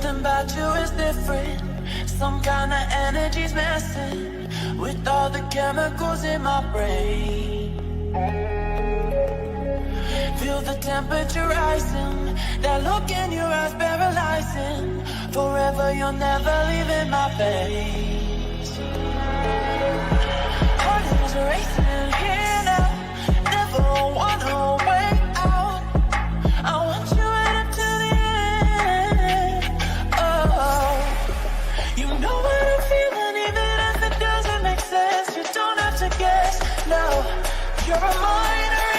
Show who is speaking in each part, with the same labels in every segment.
Speaker 1: Something about you is different. Some kind of energy's messing with all the chemicals in my brain. Feel the temperature rising, that look in your eyes paralyzing. Forever you'll never leave in my face. Heart is racing here now, never wanna wait out. I want you right up to the end. Oh, you know what I'm feeling, even if it doesn't make sense. You don't have to guess, no, you're a mind reader.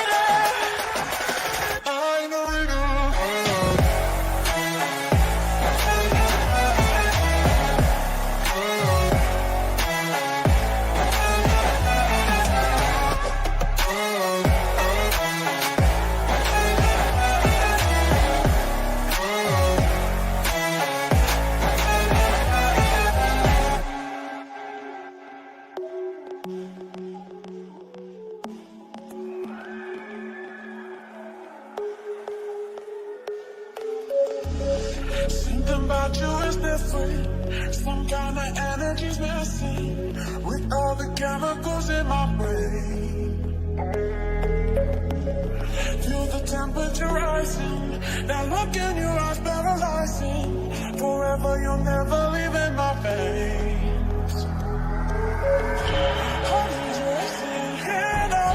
Speaker 1: Something about you is different. Some kind of energy's messing with all the chemicals in my brain. Feel the temperature rising, that look in your eyes paralyzing. Forever you'll never leave in my face. Heart is racing here now,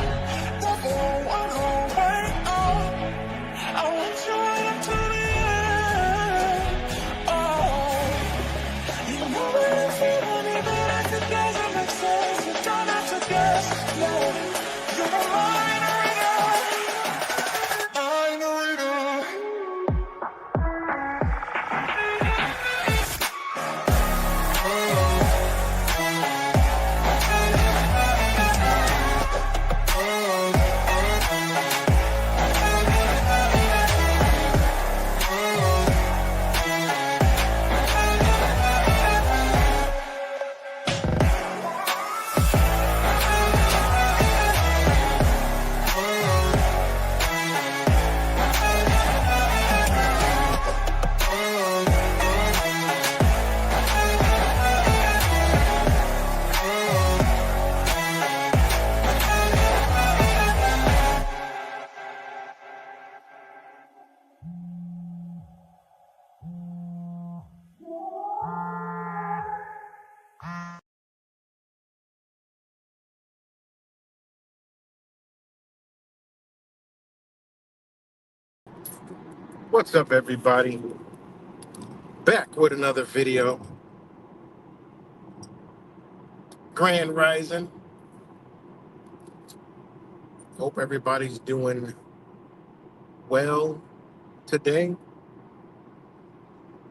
Speaker 1: never wanna wait out. I want you right up to the end. Oh, you know what I'm feeling, even if it doesn't make sense. You don't have to guess, no, you're a mind reader. Mind reader.
Speaker 2: What's up, everybody? Back with another video. Grand Rising. Hope everybody's doing well today.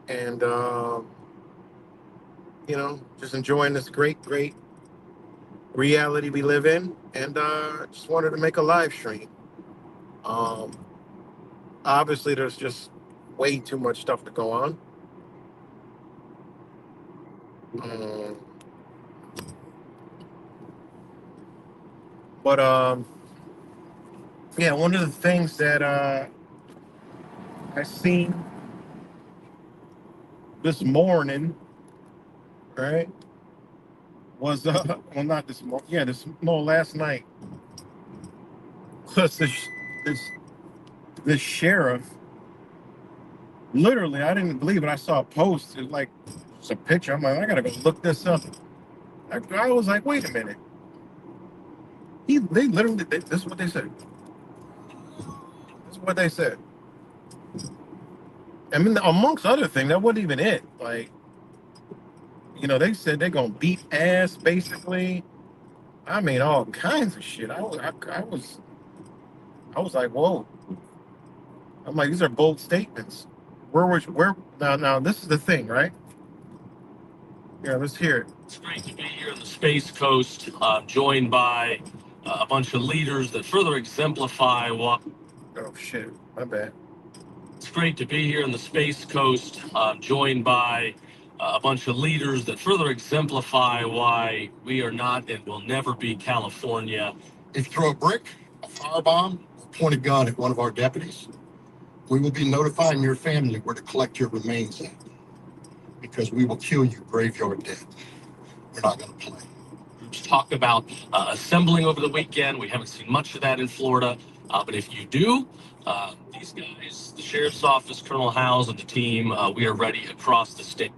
Speaker 2: And, just enjoying this great reality we live in. And just wanted to make a live stream. Obviously, there's just way too much stuff to go on. Yeah, one of the things that I seen this morning, right, was well, not this morning, yeah, last night, was this sheriff. Literally, I didn't believe it. I saw a post. It was like, it's a picture. I'm like, I gotta go look this up. I was like, wait a minute. They literally, this is what they said. This is what they said. I mean, amongst other things, that wasn't even it. Like, they said they're gonna beat ass, basically. I mean, all kinds of shit. I was like, whoa. I'm like, these are bold statements. Where now this is the thing, right? Yeah, let's hear it.
Speaker 3: It's great to be here on the Space Coast, joined by a bunch of leaders that further exemplify what...
Speaker 2: Oh, shit. My bad.
Speaker 3: It's great to be here on the Space Coast, joined by a bunch of leaders that further exemplify why we are not and will never be California.
Speaker 4: If you throw a brick, a firebomb, or point a gun at one of our deputies, we will be notifying your family where to collect your remains at. because we will kill you graveyard dead. We're not going to play.
Speaker 3: Talk about assembling over the weekend. We haven't seen much of that in Florida, but if you do, these guys, the sheriff's office, Colonel Howes, and the team, we are ready across the state.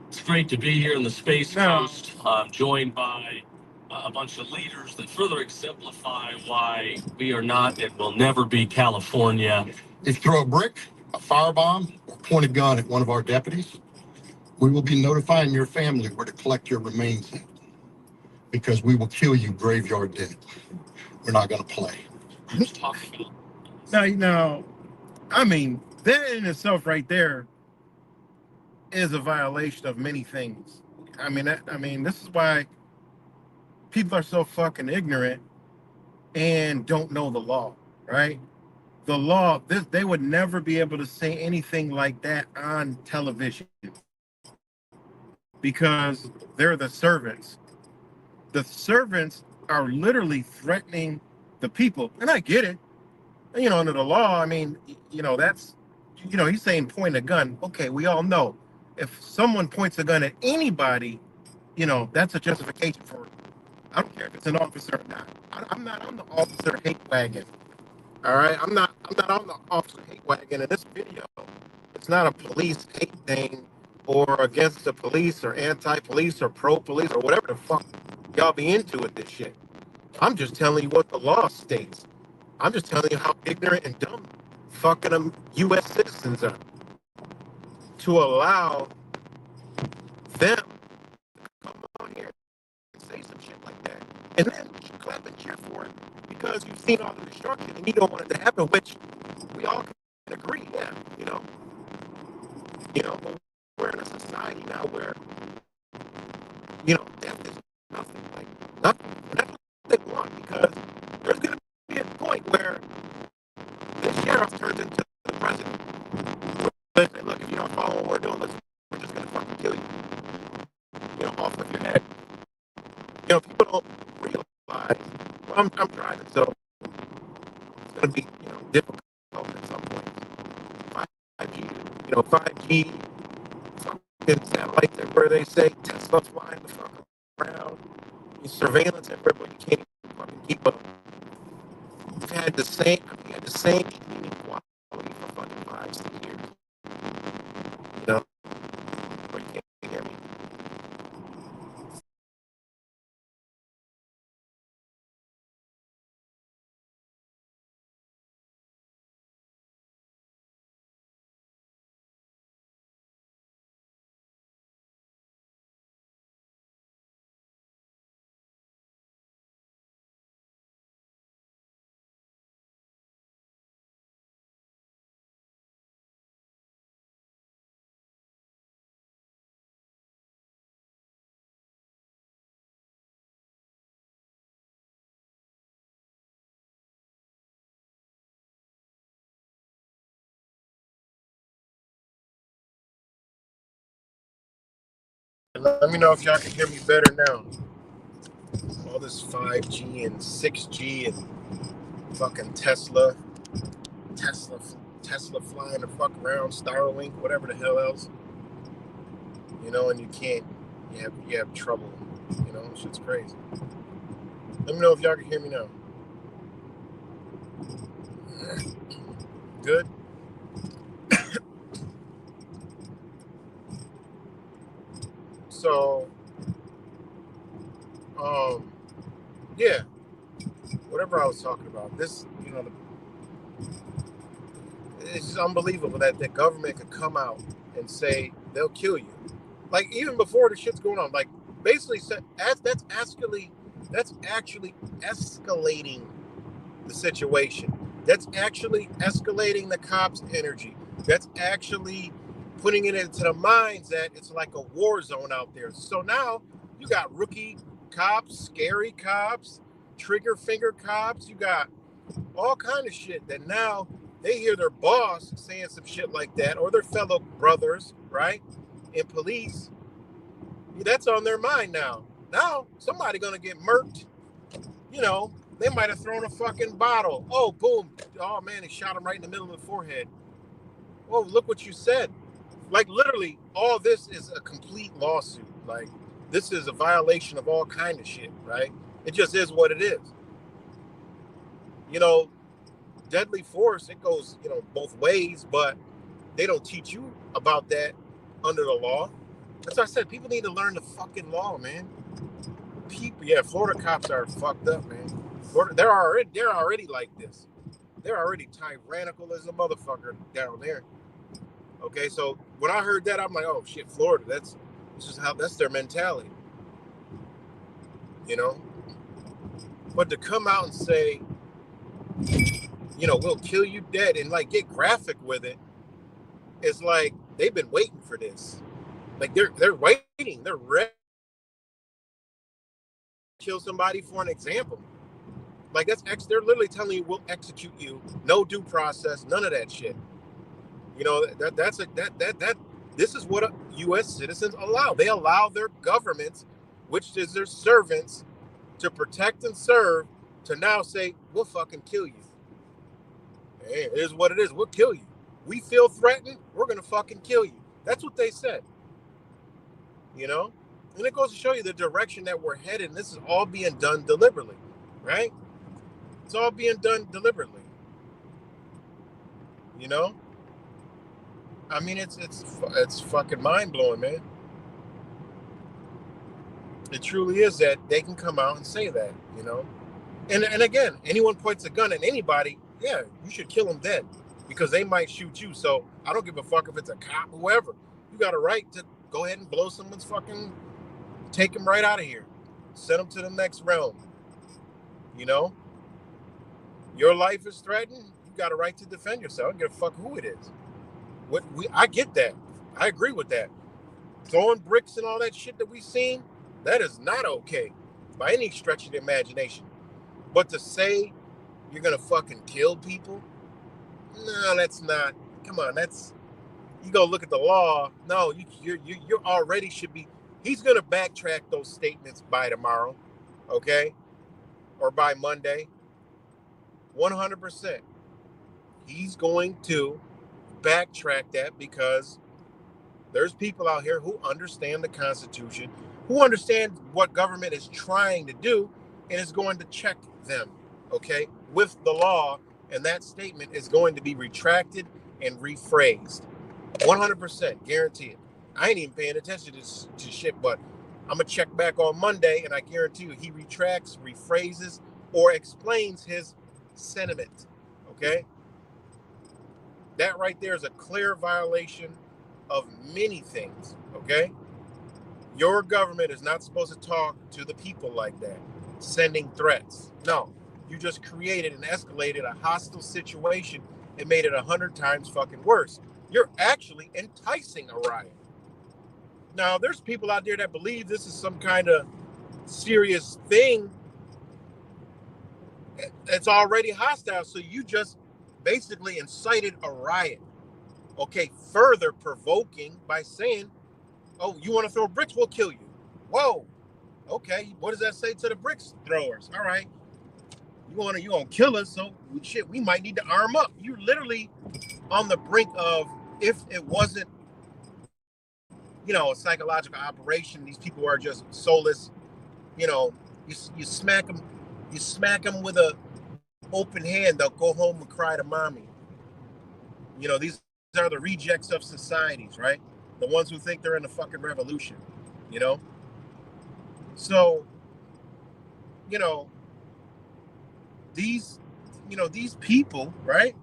Speaker 3: It's great to be here in the Space Coast, joined by a bunch of leaders that further exemplify why we are not and will never be California.
Speaker 4: If you throw a brick, a firebomb, or point a gun at one of our deputies, we will be notifying your family where to collect your remains at, because we will kill you graveyard dead. We're not going to play.
Speaker 3: Talk about
Speaker 2: Now, I mean, that in itself right there is a violation of many things. I mean, this is why people are so fucking ignorant and don't know the law, right? The law, they would never be able to say anything like that on television because they're the servants. The servants are literally threatening the people. And I get it. You know, under the law, I mean, that's, he's saying point a gun. Okay, we all know if someone points a gun at anybody, that's a justification for it. I don't care if it's an officer or not. I'm not on the officer hate wagon. All right, I'm not on the officer hate wagon in this video. It's not a police hate thing or against the police or anti-police or pro-police or whatever the fuck y'all be into with this shit. I'm just telling you what the law states. I'm just telling you how ignorant and dumb fucking U.S. citizens are to allow them to come on here and say some shit like that. And then you clap and cheer for it because you've seen all the destruction and you don't want it to happen, which we all can agree, yeah, but we're in a society now where, death is nothing, like nothing. And that's what they want because there's going to be a point where the sheriff turns into the president. They say, look, if you don't follow what we're doing, we're just going to fucking kill you. Off with your head. People don't realize. Well, I'm driving, so it's going to be, difficult at some point. 5G, 5G, fucking satellites everywhere they say, Tesla flying the fuck around, surveillance everywhere, but you can't even fucking keep up. We've had the same inequality for fucking 5-6 years. But you can't hear me. Let me know if y'all can hear me better now. All this 5G and 6G and fucking Tesla flying the fuck around, Starlink, whatever the hell else. And you can't. You have trouble. Shit's crazy. Let me know if y'all can hear me now. Good. So, yeah, whatever I was talking about, this, it's just unbelievable that the government could come out and say they'll kill you. Like, even before the shit's going on, like, basically, that's actually escalating the situation. That's actually escalating the cops' energy. That's actually putting it into the minds that it's like a war zone out there. So now you got rookie cops, scary cops, trigger finger cops. You got all kind of shit that now they hear their boss saying some shit like that, or their fellow brothers, right, in police. That's on their mind now. Now somebody gonna get murked, They might have thrown a fucking bottle. Oh, boom. Oh, man, they shot him right in the middle of the forehead. Oh, look what you said. Like, literally, all this is a complete lawsuit. Like, this is a violation of all kind of shit, right? It just is what it is. You know, deadly force, it goes, both ways, but they don't teach you about that under the law. That's why I said people need to learn the fucking law, man. Florida cops are fucked up, man. They're already like this. They're already tyrannical as a motherfucker down there. Okay, so when I heard that, I'm like, oh shit, Florida. That's their mentality. But to come out and say, we'll kill you dead and like get graphic with it, it's like they've been waiting for this. Like they're waiting. They're ready to kill somebody for an example. Like they're literally telling you we'll execute you, no due process, none of that shit. This is what U.S. citizens allow. They allow their governments, which is their servants, to protect and serve, to now say, we'll fucking kill you. Hey, it is what it is. We'll kill you. We feel threatened, we're going to fucking kill you. That's what they said. And it goes to show you the direction that we're headed. And this is all being done deliberately, right? It's all being done deliberately. I mean, it's fucking mind-blowing, man. It truly is that they can come out and say that, And again, anyone points a gun at anybody, yeah, you should kill them dead because they might shoot you. So I don't give a fuck if it's a cop, whoever. You got a right to go ahead and blow someone's fucking, take them right out of here. Send them to the next realm. Your life is threatened. You got a right to defend yourself. I don't give a fuck who it is. I get that. I agree with that. Throwing bricks and all that shit that we've seen, that is not okay by any stretch of the imagination. But to say you're gonna fucking kill people, no, that's not. Come on, you go look at the law. No, you already should be. He's gonna backtrack those statements by tomorrow, okay, or by Monday. 100%. He's going to backtrack that because there's people out here who understand the Constitution, who understand what government is trying to do, and is going to check them, okay, with the law. And that statement is going to be retracted and rephrased. 100%, guarantee it. I ain't even paying attention to shit, but I'm going to check back on Monday, and I guarantee you he retracts, rephrases, or explains his sentiment, okay? That right there is a clear violation of many things, okay? Your government is not supposed to talk to the people like that, sending threats. No, you just created and escalated a hostile situation and made it 100 times fucking worse. You're actually enticing a riot. Now, there's people out there that believe this is some kind of serious thing. It's already hostile, so you just basically incited a riot. Okay, further provoking by saying, oh, you want to throw bricks? We'll kill you. Whoa. Okay, what does that say to the bricks throwers? All right, you want to kill us, so shit, we might need to arm up. You're literally on the brink of, if it wasn't, a psychological operation, these people are just soulless. You smack them with a open hand, they'll go home and cry to mommy. These are the rejects of societies, right? The ones who think they're in the fucking revolution, So, these people, right?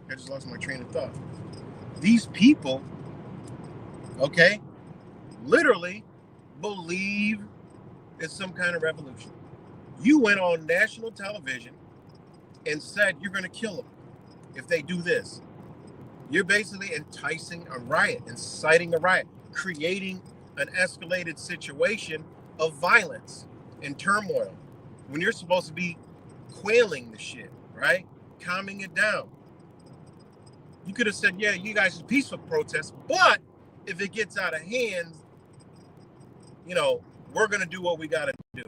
Speaker 2: I just lost my train of thought. These people, okay, literally believe it's some kind of revolution. You went on national television and said you're going to kill them if they do this. You're basically enticing a riot, inciting a riot, creating an escalated situation of violence and turmoil when you're supposed to be quelling the shit, right? Calming it down. You could have said, yeah, you guys should peaceful protest, but if it gets out of hand, we're going to do what we got to do.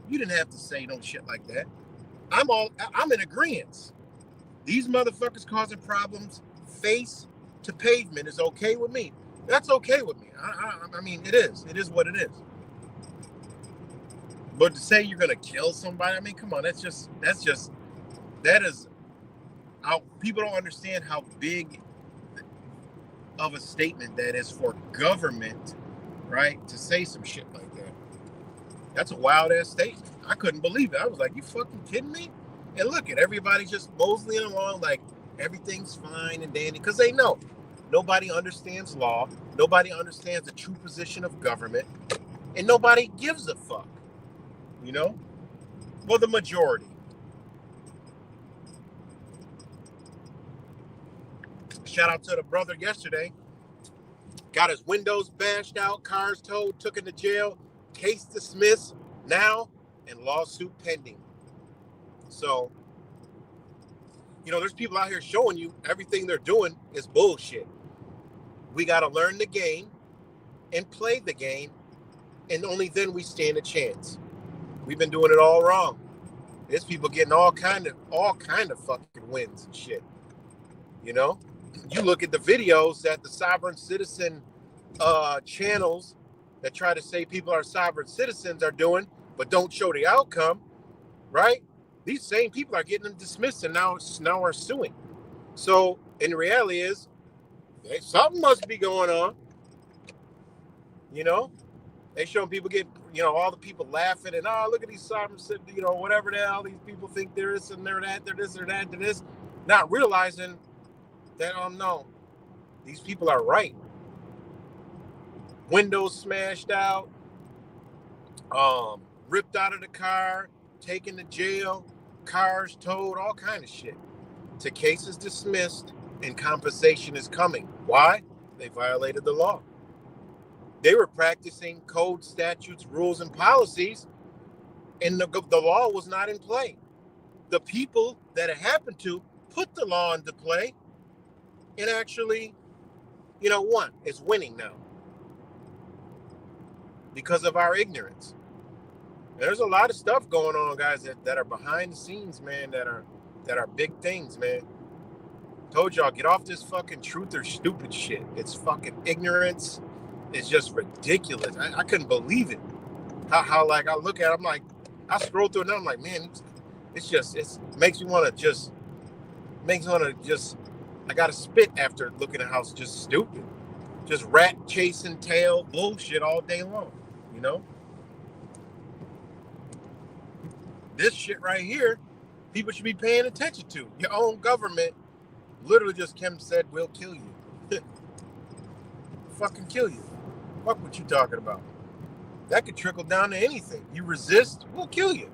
Speaker 2: You didn't have to say no shit like that. I'm in agreement. These motherfuckers causing problems face to pavement is okay with me. That's okay with me. I mean, it is. It is what it is. But to say you're gonna kill somebody, I mean, come on, that is how people don't understand how big of a statement that is for government, right? To say some shit like that. That's a wild ass statement. I couldn't believe it. I was like, you fucking kidding me? And look at everybody just moseying along like everything's fine and dandy because they know nobody understands law, nobody understands the true position of government, and nobody gives a fuck. You know? Well, the majority. Shout out to the brother yesterday. Got his windows bashed out, cars towed, took him to jail, case dismissed now, and lawsuit pending. So, you know, there's people out here showing you everything they're doing is bullshit. We got to learn the game and play the game, and only then we stand a chance. We've been doing it all wrong. There's people getting all kind of fucking wins and shit. You know? You look at the videos that the sovereign citizen channels that try to say people are sovereign citizens are doing, but don't show the outcome, right? These same people are getting them dismissed and now are suing. So, in reality is, something must be going on. You know? They showing people get, you know, all the people laughing and, oh, look at these sovereign citizens, you know, whatever the hell these people think they're this and they're that, they're this or that, they're this. Not realizing that, no, these people are right. Windows smashed out, ripped out of the car, taken to jail, cars towed, all kind of shit. To cases dismissed and compensation is coming. Why? They violated the law. They were practicing code, statutes, rules, and policies, and the law was not in play. The people that it happened to put the law into play and actually, you know, won. It's winning now because of our ignorance. There's a lot of stuff going on, guys, that are behind the scenes, man, that are big things, man. Told y'all, get off this fucking truth or stupid shit. It's fucking ignorance. It's just ridiculous. I couldn't believe it. How like I look at it, I'm like, I scroll through it and I'm like, man, it makes me want to just, I gotta spit after looking at how it's just stupid. Just rat chasing tail bullshit all day long, you know? This shit right here, people should be paying attention to. Your own government literally just came and said, we'll kill you. Fucking kill you. Fuck what you talking about. That could trickle down to anything. You resist, we'll kill you.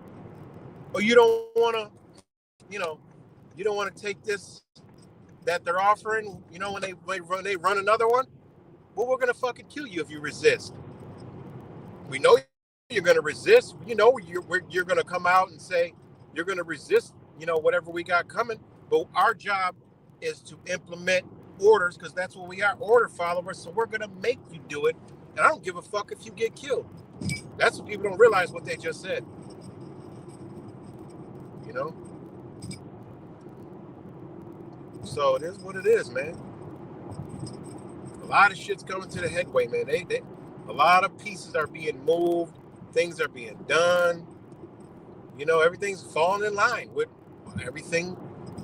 Speaker 2: Or you don't want to, you know, you don't want to take this that they're offering, you know, when they run another one, well, we're going to fucking kill you if you resist. We know you're going to resist. You know, you're going to come out and say you're going to resist, you know, whatever we got coming. But our job is to implement orders because that's what we are, order followers. So we're going to make you do it. And I don't give a fuck if you get killed. That's what people don't realize what they just said. You know? So it is what it is, man. A lot of shit's coming to the headway, man. A lot of pieces are being moved. Things are being done. You know, everything's falling in line with everything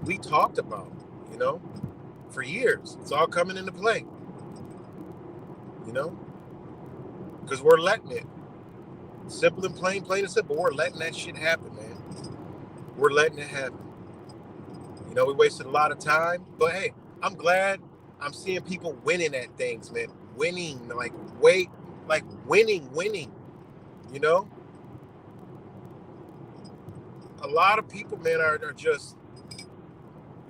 Speaker 2: we talked about, you know, for years. It's all coming into play, you know, because we're letting it. Simple and plain and simple. We're letting that shit happen, man. We're letting it happen. You know, we wasted a lot of time, but hey, I'm glad I'm seeing people winning at things, man. Winning, winning, you know? A lot of people, man, are just,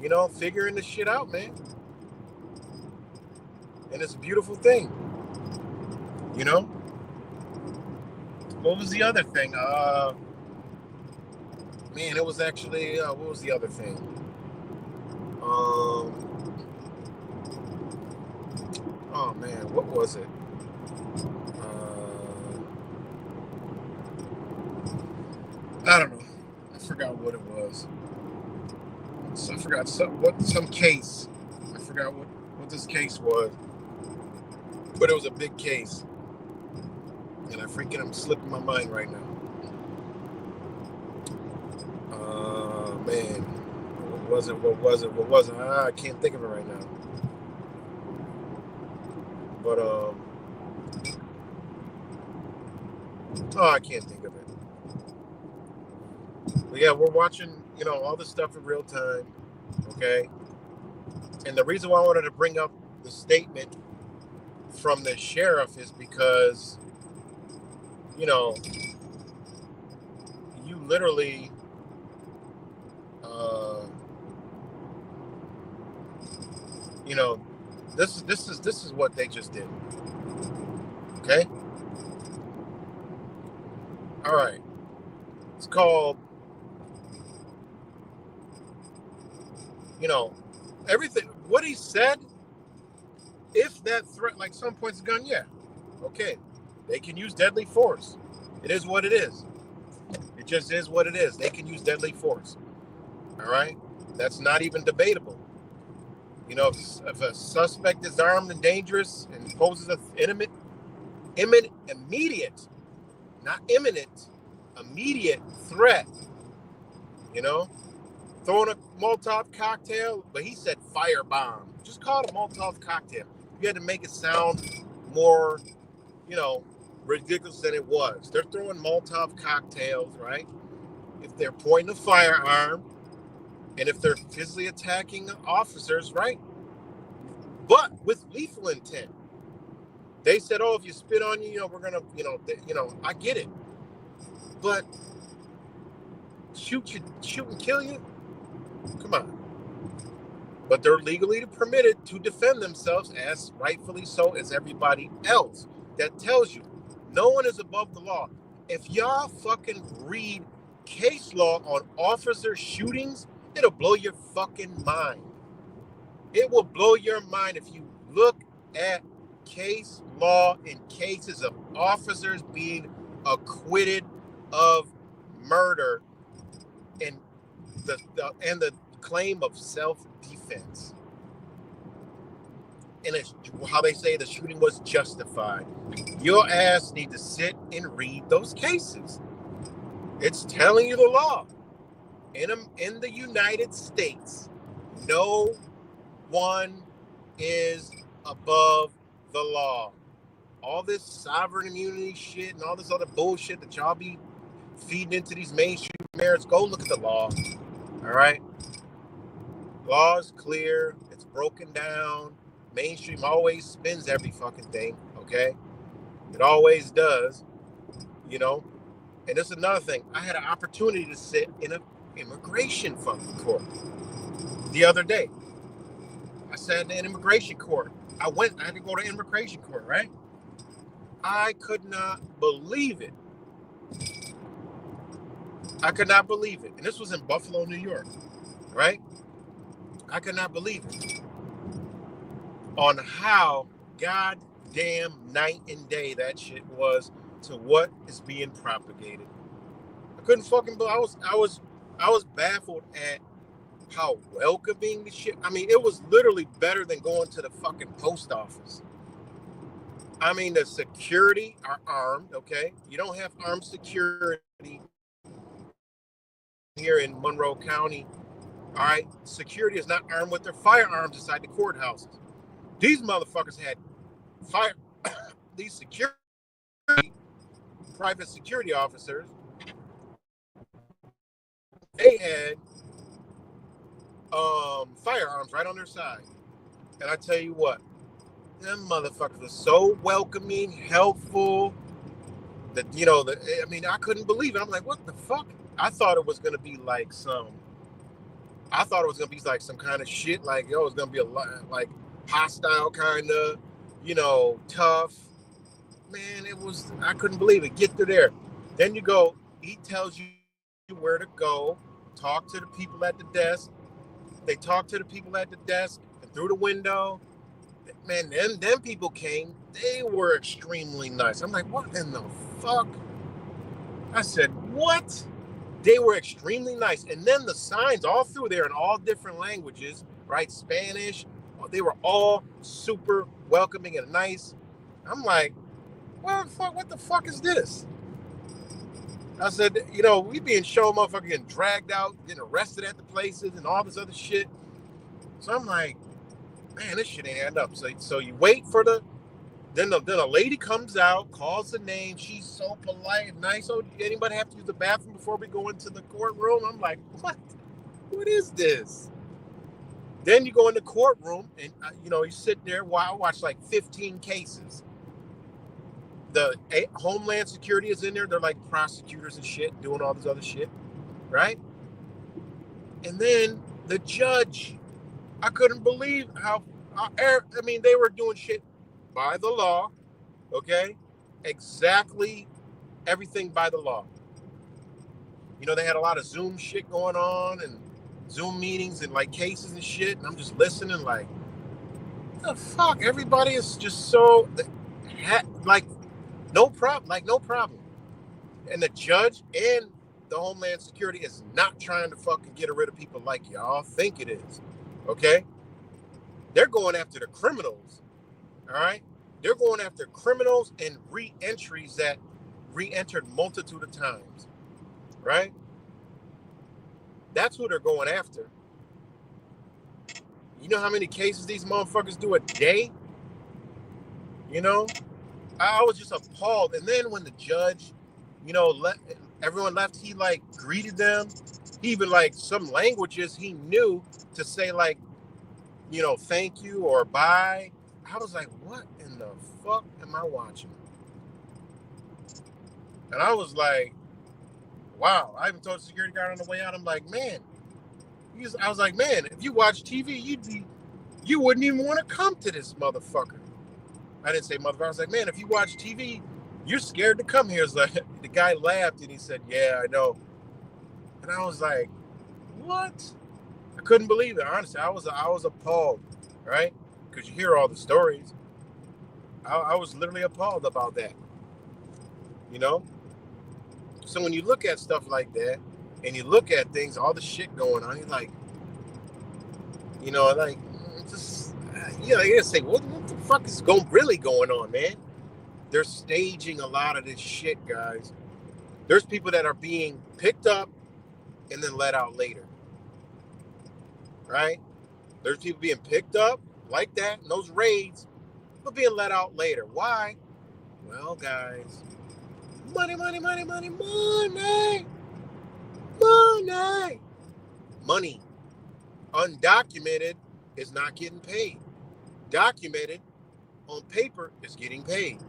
Speaker 2: you know, figuring this shit out, man. And it's a beautiful thing, you know? What was the other thing? Man, it was actually, what was the other thing? Oh man, what was it? I don't know. I forgot what it was. So I forgot some case. I forgot what this case was. But it was a big case. And I'm slipping my mind right now. Man. What was it? I can't think of it right now. But I can't think of it. But yeah, we're watching, all this stuff in real time. Okay. And the reason why I wanted to bring up the statement from the sheriff is because, you literally, this is what they just did. Okay. All right. It's called, everything. What he said. If that threat, like some points of gun, yeah, okay, they can use deadly force. It is what it is. It just is what it is. They can use deadly force. All right, that's not even debatable. If a suspect is armed and dangerous and poses an immediate, not imminent, immediate threat, throwing a Molotov cocktail, but he said firebomb. Just call it a Molotov cocktail. You had to make it sound more, ridiculous than it was. They're throwing Molotov cocktails, right? If they're pointing a firearm, and if they're physically attacking officers, right? But with lethal intent. They said, if you spit on you, we're gonna, I get it. But shoot and kill you? Come on. But they're legally permitted to defend themselves, as rightfully so as everybody else. That tells you no one is above the law. If y'all fucking read case law on officer shootings, it'll blow your fucking mind. It will blow your mind if you look at case law in cases of officers being acquitted of murder and the claim of self-defense. And it's how they say the shooting was justified. Your ass need to sit and read those cases. It's telling you the law. In the United States, no one is above the law. All this sovereign immunity shit and all this other bullshit that y'all be feeding into these mainstream mayors, go look at the law. All right? Law is clear. It's broken down. Mainstream always spins every fucking thing, okay? It always does, And this is another thing. I had an opportunity to sit in an immigration fucking court the other day. I sat in an immigration court. I had to go to immigration court, right? I could not believe it. I could not believe it. And this was in Buffalo, New York, right? I could not believe it. On how goddamn night and day that shit was to what is being propagated. I couldn't fucking believe. I was baffled at how welcoming the shit. I mean, it was literally better than going to the fucking post office. I mean, the security are armed, okay? You don't have armed security here in Monroe County. All right, security is not armed with their firearms inside the courthouses. These motherfuckers had these security, private security officers. They had firearms right on their side. And I tell you what, them motherfuckers were so welcoming, helpful, that, I couldn't believe it. I'm like, what the fuck? I thought it was going to be like some kind of shit, like, it was going to be a lot, like, hostile kind of, tough. Man, I couldn't believe it. Get through there. Then you go, he tells you where to go, talk to the people at the desk. They talk to the people at the desk and through the window. Man, them people came. They were extremely nice. I'm like, what in the fuck? I said, what? They were extremely nice. And then the signs all through there in all different languages, right? Spanish, they were all super welcoming and nice. I'm like, what the fuck is this? I said, you know, we being shown motherfucker getting dragged out, getting arrested at the places and all this other shit. So I'm like, man, this shit ain't adding up. So you wait for then a lady comes out, calls the name. She's so polite and nice. Oh, anybody have to use the bathroom before we go into the courtroom? I'm like, what? What is this? Then you go in the courtroom and, you know, you sit there while I watch like 15 cases. The Homeland Security is in there. They're like prosecutors and shit, doing all this other shit, right? And then the judge, I couldn't believe how I mean, they were doing shit by the law, okay? Exactly everything by the law. You know, they had a lot of Zoom shit going on and Zoom meetings and like cases and shit. And I'm just listening like, what the fuck? Everybody is just so, like, no problem. And the judge and the Homeland Security is not trying to fucking get rid of people like y'all think it is, okay? They're going after the criminals. All right, they're going after criminals and re-entries that re-entered multitude of times, right? That's who they're going after. You know how many cases these motherfuckers do a day? You know, I was just appalled. And then when the judge, you know, everyone left, he like greeted them. He even like some languages he knew to say like, you know, thank you or bye. I was like, what in the fuck am I watching? And I was like, wow. I even told the security guard on the way out, I'm like, man, I was like, man, if you watch TV, you wouldn't even want to come to this motherfucker. I didn't say motherfucker. I was like, man, if you watch TV, you're scared to come here. It's like, the guy laughed and he said, yeah, I know. And I was like, what? I couldn't believe it. Honestly, I was appalled, right? Because you hear all the stories. I was literally appalled about that, you know? So when you look at stuff like that, and you look at things, all the shit going on, you're like, you know, like, just, you know, you say, what the fuck is really going on, man? They're staging a lot of this shit, guys. There's people that are being picked up and then let out later, right? There's people being picked up like that in those raids, but being let out later. Why? Well, guys, money. Undocumented is not getting paid. Documented on paper is getting paid.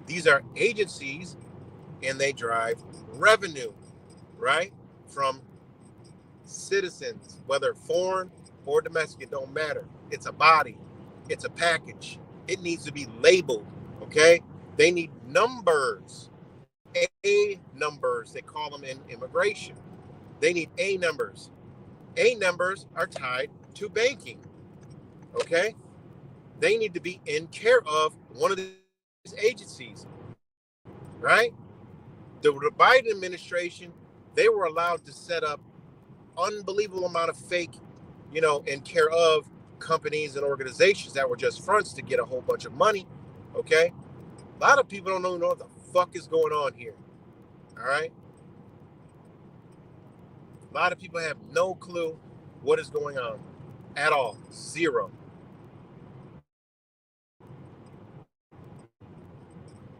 Speaker 2: These are agencies and they drive revenue, right? From citizens, whether foreign or domestic, it don't matter. It's a body. It's a package. It needs to be labeled, okay? They need numbers. A numbers, they call them in immigration. They need A numbers. A numbers are tied to banking, okay? They need to be in care of one of these agencies, right? The Biden administration, they were allowed to set up unbelievable amount of fake, you know, in care of companies and organizations that were just fronts to get a whole bunch of money, okay? A lot of people don't know what the fuck is going on here, all right? A lot of people have no clue what is going on at all. Zero.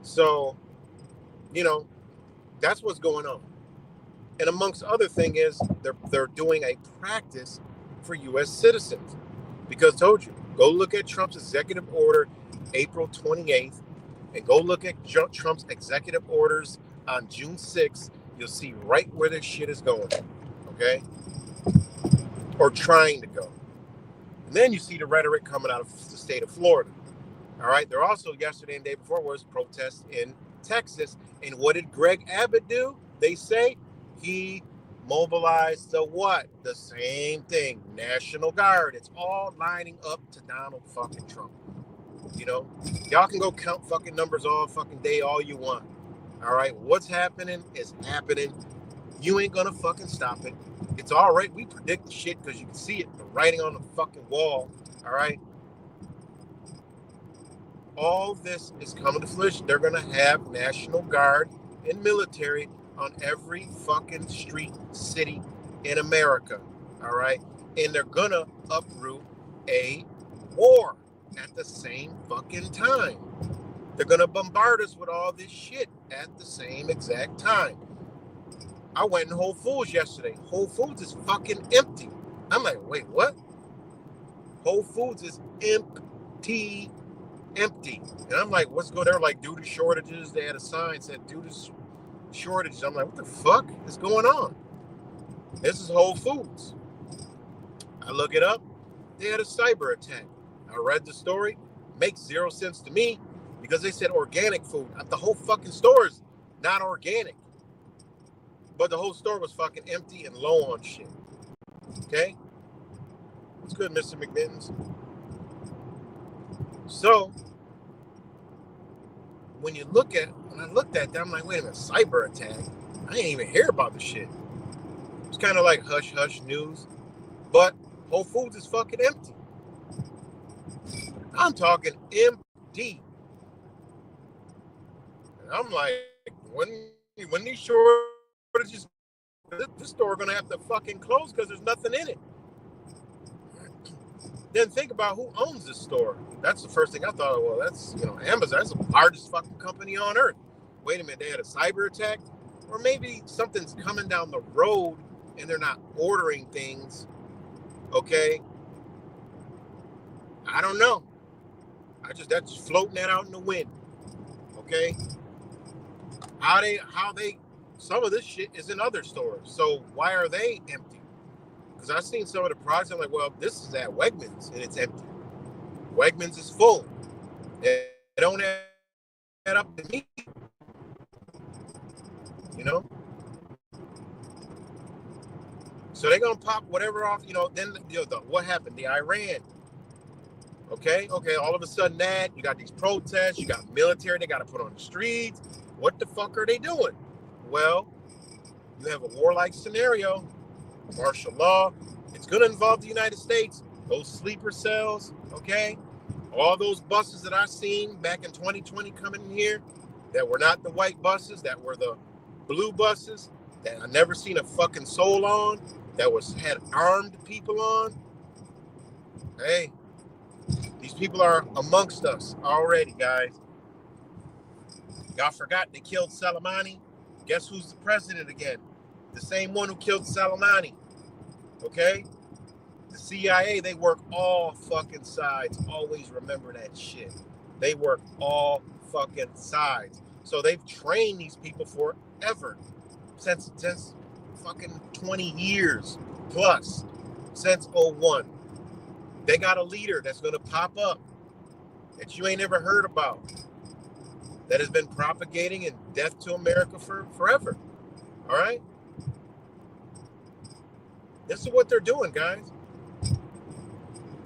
Speaker 2: So, you know, that's what's going on. And amongst other thing is they're doing a practice for U.S. citizens. Because I told you, go look at Trump's executive order April 28th and go look at Trump's executive orders on June 6th. You'll see right where this shit is going, okay? Or trying to go. And then you see the rhetoric coming out of the state of Florida. All right, there also yesterday and the day before was protests in Texas. And what did Greg Abbott do? They say he mobilized the what? The same thing, National Guard. It's all lining up to Donald fucking Trump. You know, y'all can go count fucking numbers all fucking day all you want. All right, what's happening is happening. You ain't gonna fucking stop it. It's all right. We predict the shit because you can see it, the writing on the fucking wall. All right. All this is coming to fruition. They're gonna have National Guard and military on every fucking street, city in America. All right. And they're gonna uproot a war at the same fucking time. They're gonna bombard us with all this shit at the same exact time. I went in Whole Foods yesterday. Whole Foods is fucking empty. I'm like, wait, what? Whole Foods is empty. And I'm like, what's going on? They're like, due to shortages. They had a sign that said, due to shortages. I'm like, what the fuck is going on? This is Whole Foods. I look it up. They had a cyber attack. I read the story. Makes zero sense to me because they said organic food. The whole fucking store is not organic. But the whole store was fucking empty and low on shit. Okay? What's good, Mr. McMittens? So, when I looked at that, I'm like, wait a minute, cyber attack? I didn't even hear about the shit. It's kind of like hush-hush news. But Whole Foods is fucking empty. I'm talking empty. And I'm like, when these shortages, this store gonna have to fucking close because there's nothing in it. Then think about who owns this store. That's the first thing I thought of. Well, that's, Amazon. That's the largest fucking company on earth. Wait a minute, they had a cyber attack? Or maybe something's coming down the road and they're not ordering things. Okay? I don't know. That's floating that out in the wind. Okay? Some of this shit is in other stores. So why are they empty? Because I've seen some of the products. I'm like, well, this is at Wegmans and it's empty. Wegmans is full. They don't add up to me. So they're going to pop whatever off, then what happened? The Iran. Okay, all of a sudden you got these protests, you got military they got to put on the streets. What the fuck are they doing? Well, you have a warlike scenario, martial law. It's going to involve the United States. Those sleeper cells, okay? All those buses that I've seen back in 2020 coming in here that were not the white buses, that were the blue buses, that I never seen a fucking soul on, that had armed people on. Hey, these people are amongst us already, guys. Y'all forgot they killed Soleimani. Guess who's the president again? The same one who killed Soleimani. Okay? The CIA, they work all fucking sides. Always remember that shit. They work all fucking sides. So they've trained these people forever. Since fucking 20 years plus. Since 01. They got a leader that's going to pop up that you ain't never heard about, that has been propagating in death to America for forever. All right? This is what they're doing, guys.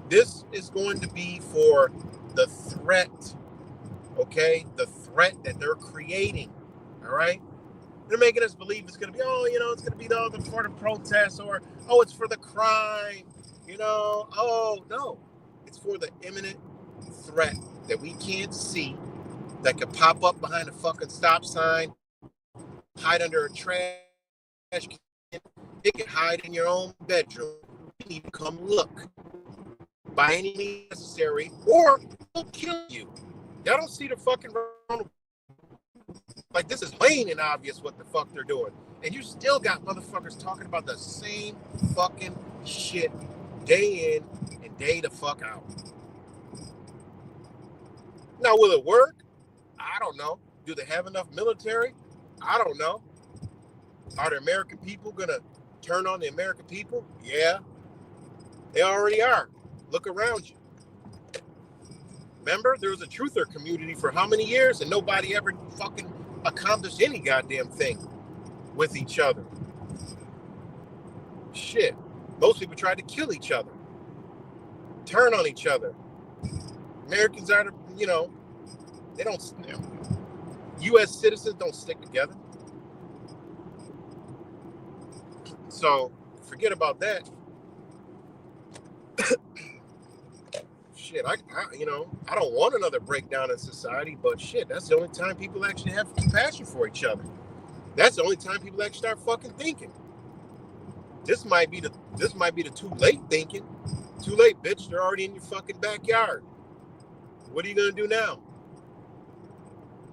Speaker 2: This is going to be for the threat, okay? The threat that they're creating, all right? They're making us believe it's going to be, it's going to be for the protests, or, it's for the crime. No, it's for the imminent threat that we can't see, that could pop up behind a fucking stop sign, hide under a trash can. It can hide in your own bedroom. You need to come look by any means necessary, or it'll kill you. Y'all don't see the fucking, like, this is plain and obvious what the fuck they're doing, and you still got motherfuckers talking about the same fucking shit day in and day the fuck out. Now, will it work? I don't know. Do they have enough military? I don't know. Are the American people going to turn on the American people? Yeah. They already are. Look around you. Remember, there was a truther community for how many years, and nobody ever fucking accomplished any goddamn thing with each other. Shit. Most people tried to kill each other, turn on each other. Americans are, they don't, U.S. citizens don't stick together. So forget about that. Shit, I I don't want another breakdown in society, but shit, that's the only time people actually have compassion for each other. That's the only time people actually start fucking thinking. This might be the too late thinking. Too late, bitch. They're already in your fucking backyard. What are you gonna do now?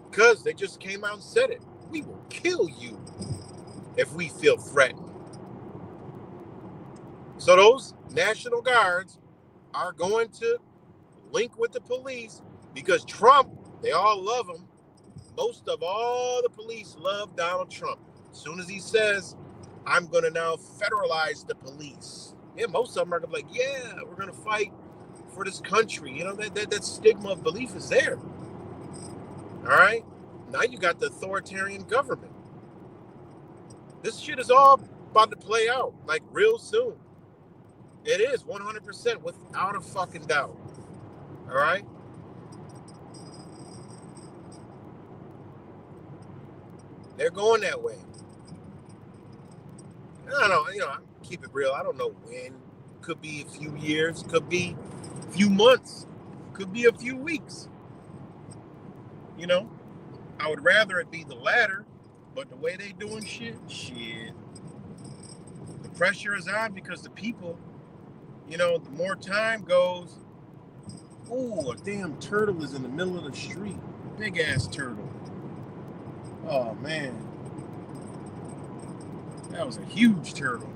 Speaker 2: Because they just came out and said it. We will kill you if we feel threatened. So those National Guards are going to link with the police because Trump, they all love him. Most of all the police love Donald Trump. As soon as he says, I'm going to now federalize the police. Yeah, most of them are going to be like, yeah, we're going to fight for this country. You know, that stigma of belief is there. All right? Now you got the authoritarian government. This shit is all about to play out, like real soon. It is 100% without a fucking doubt. All right? They're going that way. I don't know, keep it real. I don't know when. Could be a few years, could be a few months, could be a few weeks. You know, I would rather it be the latter, but the way they doing shit. The pressure is on because the people, the more time goes, oh, a damn turtle is in the middle of the street. Big ass turtle. Oh man. That was a huge turtle.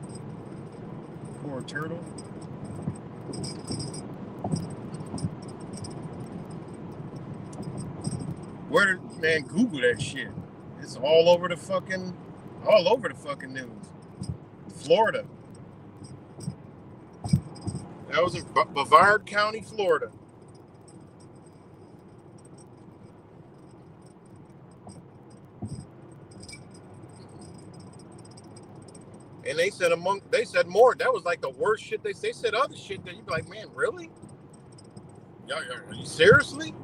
Speaker 2: Poor turtle. Man, Google that shit. It's all over the fucking news. Florida. That was in Brevard County, Florida. And they said more. That was like the worst shit. They said other shit that you'd be like, man, really? Are you seriously?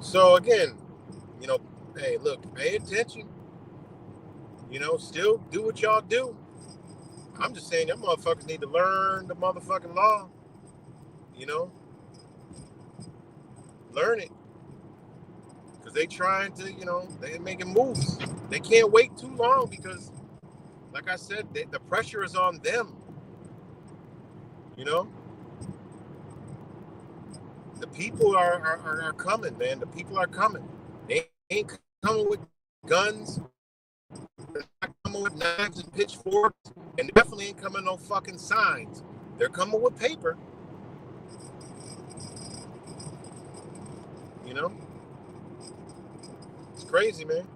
Speaker 2: So again, hey, look, pay attention. Still do what y'all do. I'm just saying, them motherfuckers need to learn the motherfucking law. Learn it. Because they trying to, they making moves. They can't wait too long because, like I said, the pressure is on them. The people are coming, man. The people are coming. They ain't coming with guns. They're not coming with knives and pitchforks. And they definitely ain't coming no fucking signs. They're coming with paper. It's crazy, man.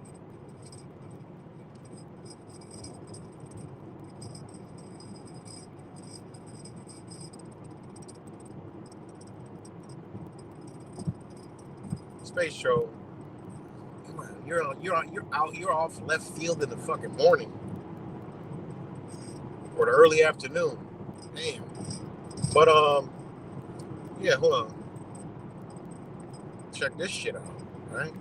Speaker 2: Space Show. Come on, you're off left field in the fucking morning or the early afternoon. Damn. But yeah, hold on. Check this shit out, right?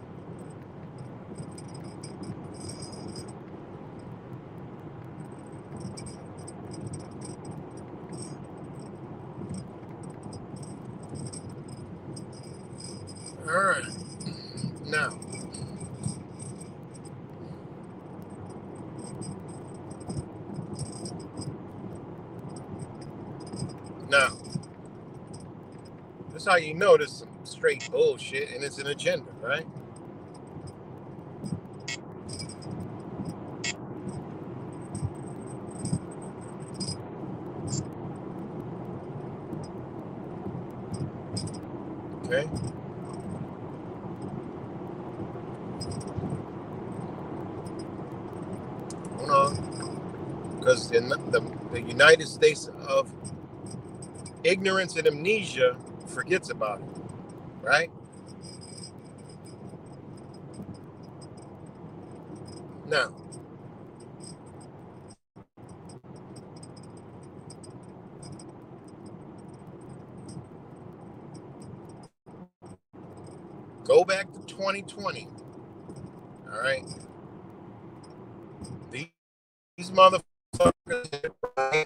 Speaker 2: All right. Now, that's how you know this is some straight bullshit and it's an agenda, right? Okay. Hold on. Because the United States of Ignorance and Amnesia forgets about it, right? Now, go back to 2020, all right? These motherfuckers and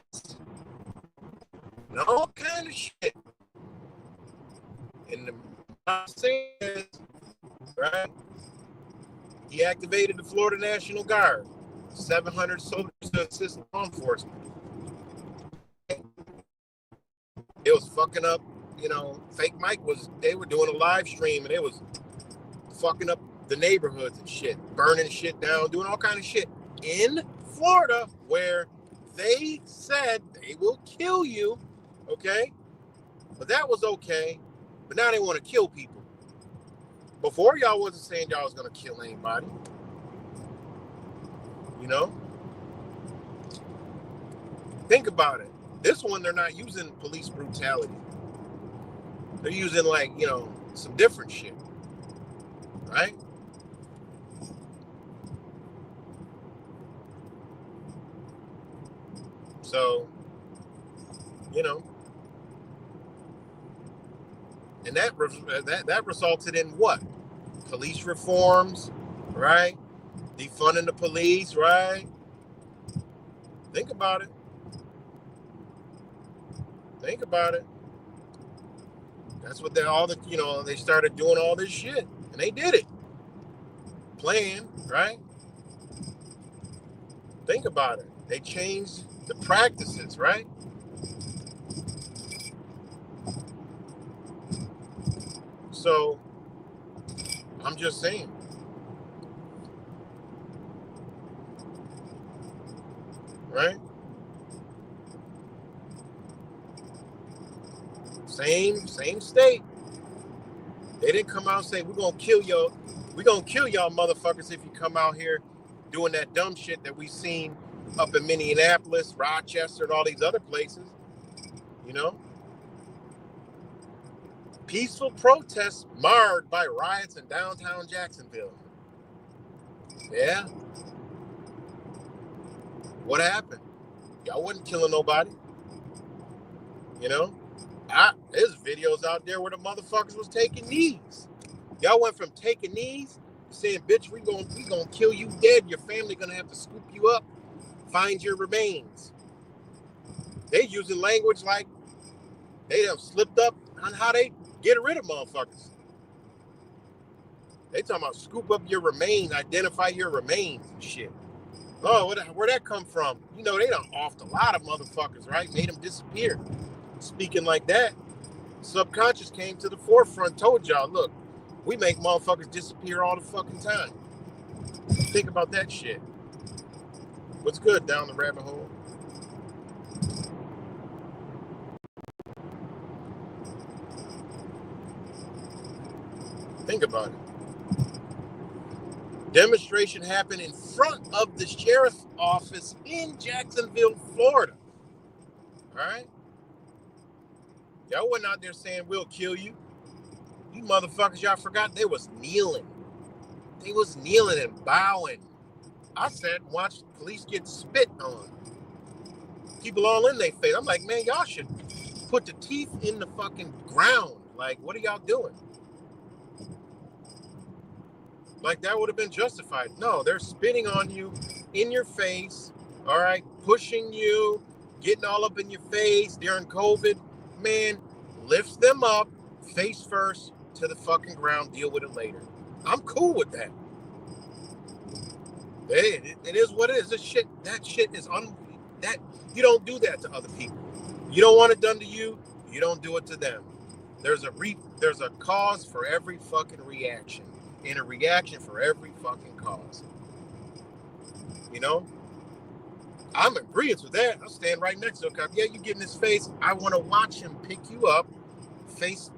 Speaker 2: all kind of shit. And the saying is, right? He activated the Florida National Guard, 700 soldiers to assist law enforcement. It was fucking up, Fake Mike they were doing a live stream and it was fucking up the neighborhoods and shit, burning shit down, doing all kind of shit in Florida where they said they will kill you, okay? But that was okay. But now they want to kill people. Before y'all wasn't saying y'all was going to kill anybody. Think about it. This one, they're not using police brutality. They're using some different shit. Right? So, and that resulted in what? Police reforms, right? Defunding the police, right? Think about it. Think about it. That's what they started doing all this shit. And they did it. Planned, right? Think about it. They changed the practices, right? So, I'm just saying. Right? Same state. They didn't come out and say, we're gonna kill y'all motherfuckers if you come out here doing that dumb shit that we've seen up in Minneapolis, Rochester, and all these other places. Peaceful protests marred by riots in downtown Jacksonville. Yeah. What happened? Y'all wasn't killing nobody. There's videos out there where the motherfuckers was taking knees. Y'all went from taking knees, saying, bitch, we gonna kill you dead. Your family gonna have to scoop you up, find your remains. They using language like they have slipped up on how they get rid of motherfuckers. They talking about scoop up your remains, identify your remains and shit. Oh, where'd that come from? They done offed a lot of motherfuckers, right? Made them disappear. Speaking like that, subconscious came to the forefront, told y'all, look, we make motherfuckers disappear all the fucking time. Think about that shit. What's good down the rabbit hole? Think about it. Demonstration happened in front of the sheriff's office in Jacksonville, Florida. All right? Y'all wasn't out there saying, we'll kill you. You motherfuckers, y'all forgot they was kneeling. They was kneeling and bowing. I sat and watched police get spit on. People all in their face. I'm like, man, y'all should put the teeth in the fucking ground. Like, what are y'all doing? Like, that would have been justified. No, they're spitting on you, in your face, all right, pushing you, getting all up in your face during COVID. Man, lift them up, face first, to the fucking ground, deal with it later. I'm cool with that. It is what it is. That shit is that you don't do that to other people. You don't want it done to you, you don't do it to them. There's a cause for every fucking reaction. And a reaction for every fucking cause. I'm in agreement with that. I'll stand right next to a cop. Yeah, you get in his face. I want to watch him pick you up, face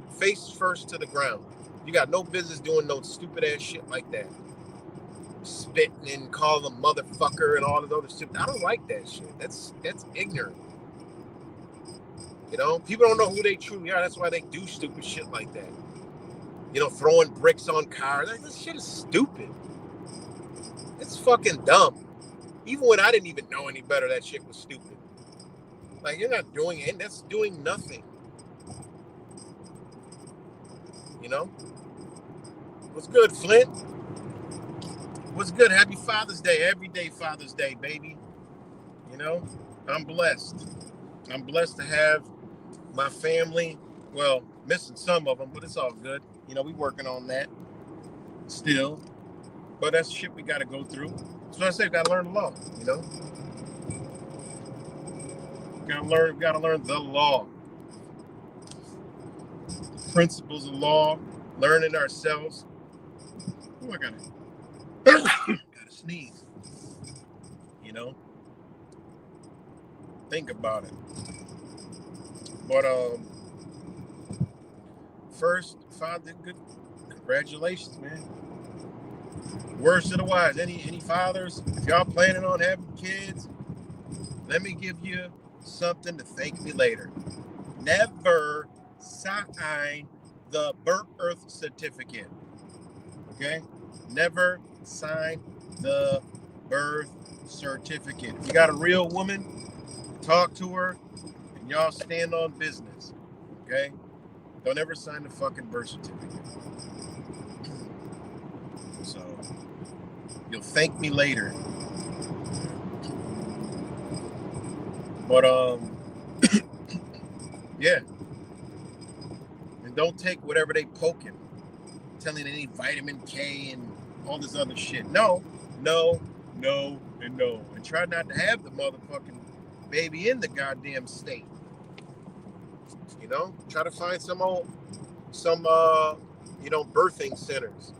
Speaker 2: first to the ground. You got no business doing no stupid ass shit like that. Spitting and calling them motherfucker and all of those stupid. I don't like that shit. That's ignorant. People don't know who they truly are. That's why they do stupid shit like that. Throwing bricks on cars. This shit is stupid. It's fucking dumb. Even when I didn't even know any better, that shit was stupid. Like, you're not doing it. That's doing nothing. What's good, Flint? What's good? Happy Father's Day. Every day Father's Day, baby. I'm blessed. I'm blessed to have my family. Well, missing some of them, but it's all good. You know, we working on that still. But that's shit we got to go through. So I say, got to learn the law. You know, got to learn the law, principles of law, learning ourselves. Oh, I gotta sneeze. You know, think about it. But first, father, good. Congratulations, man. Words to the wise. Any fathers, if y'all planning on having kids, let me give you something to thank me later. Never sign the birth certificate. Okay? Never sign the birth certificate. If you got a real woman, talk to her, and y'all stand on business. Okay? Don't ever sign the fucking birth certificate. So, you'll thank me later. But, yeah. And don't take whatever they poking. Telling they need vitamin K and all this other shit. No, and no. And try not to have the motherfucking baby in the goddamn state. You know? Try to find some birthing centers.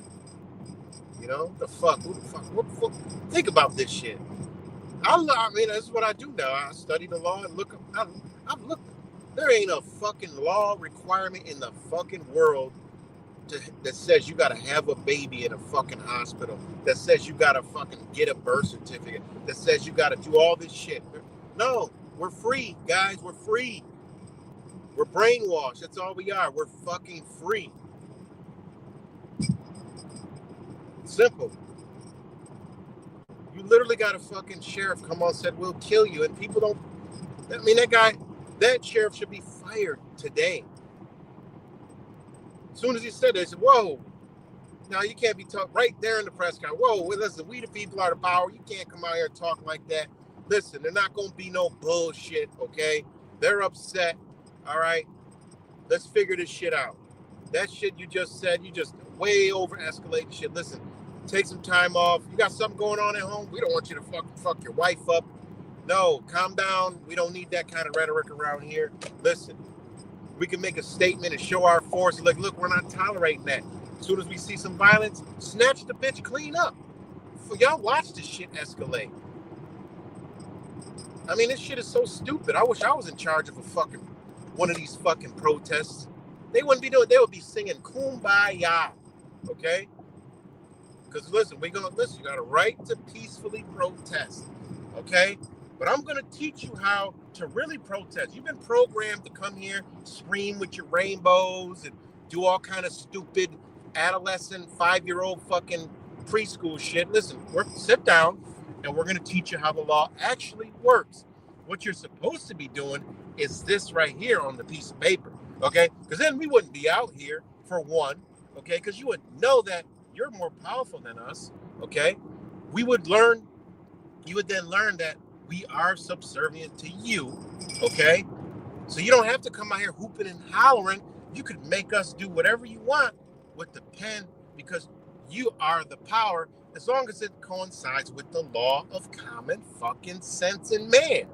Speaker 2: You know? What the fuck? What the fuck? Think about this shit. I mean, that's what I do now. I study the law and look. I've looked. There ain't a fucking law requirement in the fucking world that says you gotta have a baby in a fucking hospital. That says you gotta fucking get a birth certificate. That says you gotta do all this shit. No, we're free, guys. We're free. We're brainwashed. That's all we are. We're fucking free. Simple. You literally got a fucking sheriff come on and said, we'll kill you. And people don't, I mean, that sheriff should be fired today. As soon as he said that, they said, whoa, now you can't be talking right there in the press conference. Whoa, listen, we the people are the power. You can't come out here and talk like that. Listen, there's not going to be no bullshit, okay? They're upset, all right? Let's figure this shit out. That shit you just said, you just way over escalated shit. Listen, take some time off. You got something going on at home? We don't want you to fuck your wife up. No, calm down. We don't need that kind of rhetoric around here. Listen, we can make a statement and show our force. Like, look, we're not tolerating that. As soon as we see some violence, snatch the bitch clean up. Y'all watch this shit escalate. I mean, this shit is so stupid. I wish I was in charge of one of these fucking protests. They wouldn't be doing. They would be singing "Kumbaya," okay? Because listen, you got a right to peacefully protest, okay? But I'm gonna teach you how to really protest. You've been programmed to come here, scream with your rainbows, and do all kind of stupid adolescent 5-year-old fucking preschool shit. Listen, sit down, and we're gonna teach you how the law actually works. What you're supposed to be doing is this right here on the piece of paper, okay? Because then we wouldn't be out here, for one, okay? Because you would know that you're more powerful than us, okay? You would then learn that we are subservient to you, okay? So you don't have to come out here hooping and hollering. You could make us do whatever you want with the pen because you are the power as long as it coincides with the law of common fucking sense and man.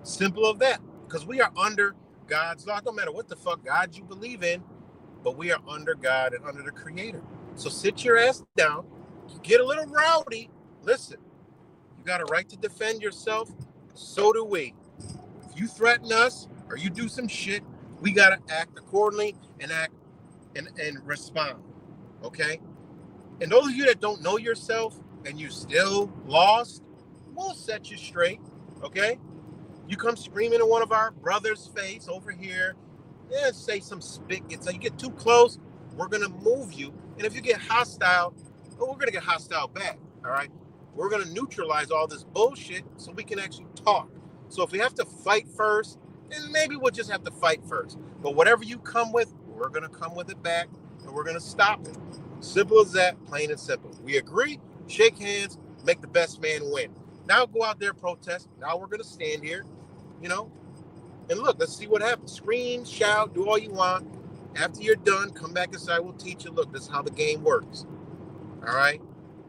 Speaker 2: Simple as that. Because we are under God's law. No matter what the fuck God you believe in, but we are under God and under the Creator. So sit your ass down. You get a little rowdy. Listen, you got a right to defend yourself. So do we. If you threaten us or you do some shit, we got to act accordingly and act and respond. Okay? And those of you that don't know yourself and you still lost, we'll set you straight. Okay? You come screaming in one of our brothers' face over here, and say some spit. So you get too close, we're going to move you. And if you get hostile, we're going to get hostile back. All right? We're going to neutralize all this bullshit so we can actually talk. So if we have to fight first, then maybe we'll just have to fight first. But whatever you come with, we're going to come with it back, and we're going to stop it. Simple as that, plain and simple. We agree, shake hands, make the best man win.
Speaker 5: Now go out there, protest. Now we're going to stand here, you know, and look, let's see what happens. Scream, shout, do all you want. After you're done, come back inside. We'll teach you, look, this is how the game works. All right?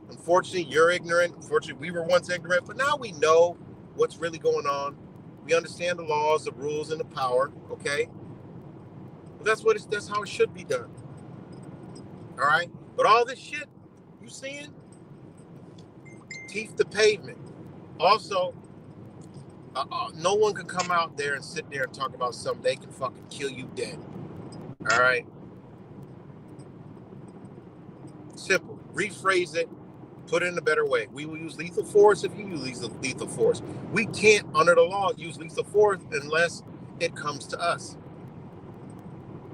Speaker 5: Unfortunately, you're ignorant. Unfortunately, we were once ignorant, but now we know what's really going on. We understand the laws, the rules, and the power, okay? But that's how it should be done. All right? But all this shit you seeing, teeth to pavement. Also, no one can come out there and sit there and talk about something they can fucking kill you dead. All right? Simple. Rephrase it. Put it in a better way. We will use lethal force if you use lethal force. We can't, under the law, use lethal force unless it comes to us.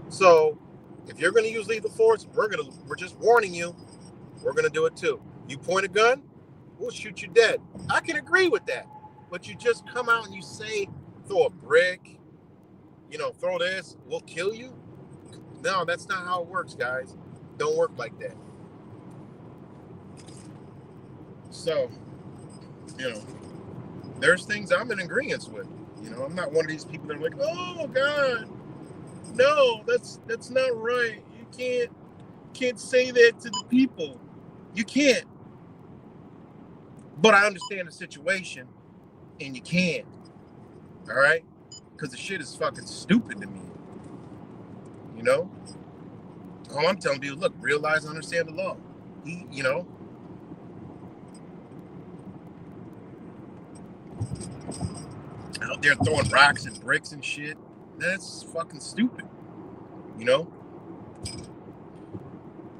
Speaker 5: So, if you're going to use lethal force, we're just warning you. We're going to do it too. You point a gun, we'll shoot you dead. I can agree with that. But you just come out and you say, throw a brick, throw this, we'll kill you. No, that's not how it works, guys. Don't work like that. So, there's things I'm in agreement with. I'm not one of these people that are like, oh God, no, that's not right. You can't say that to the people. You can't. But I understand the situation, and you can. All right? Because the shit is fucking stupid to me. All I'm telling you, look, realize and understand the law. Out there throwing rocks and bricks and shit. That's fucking stupid.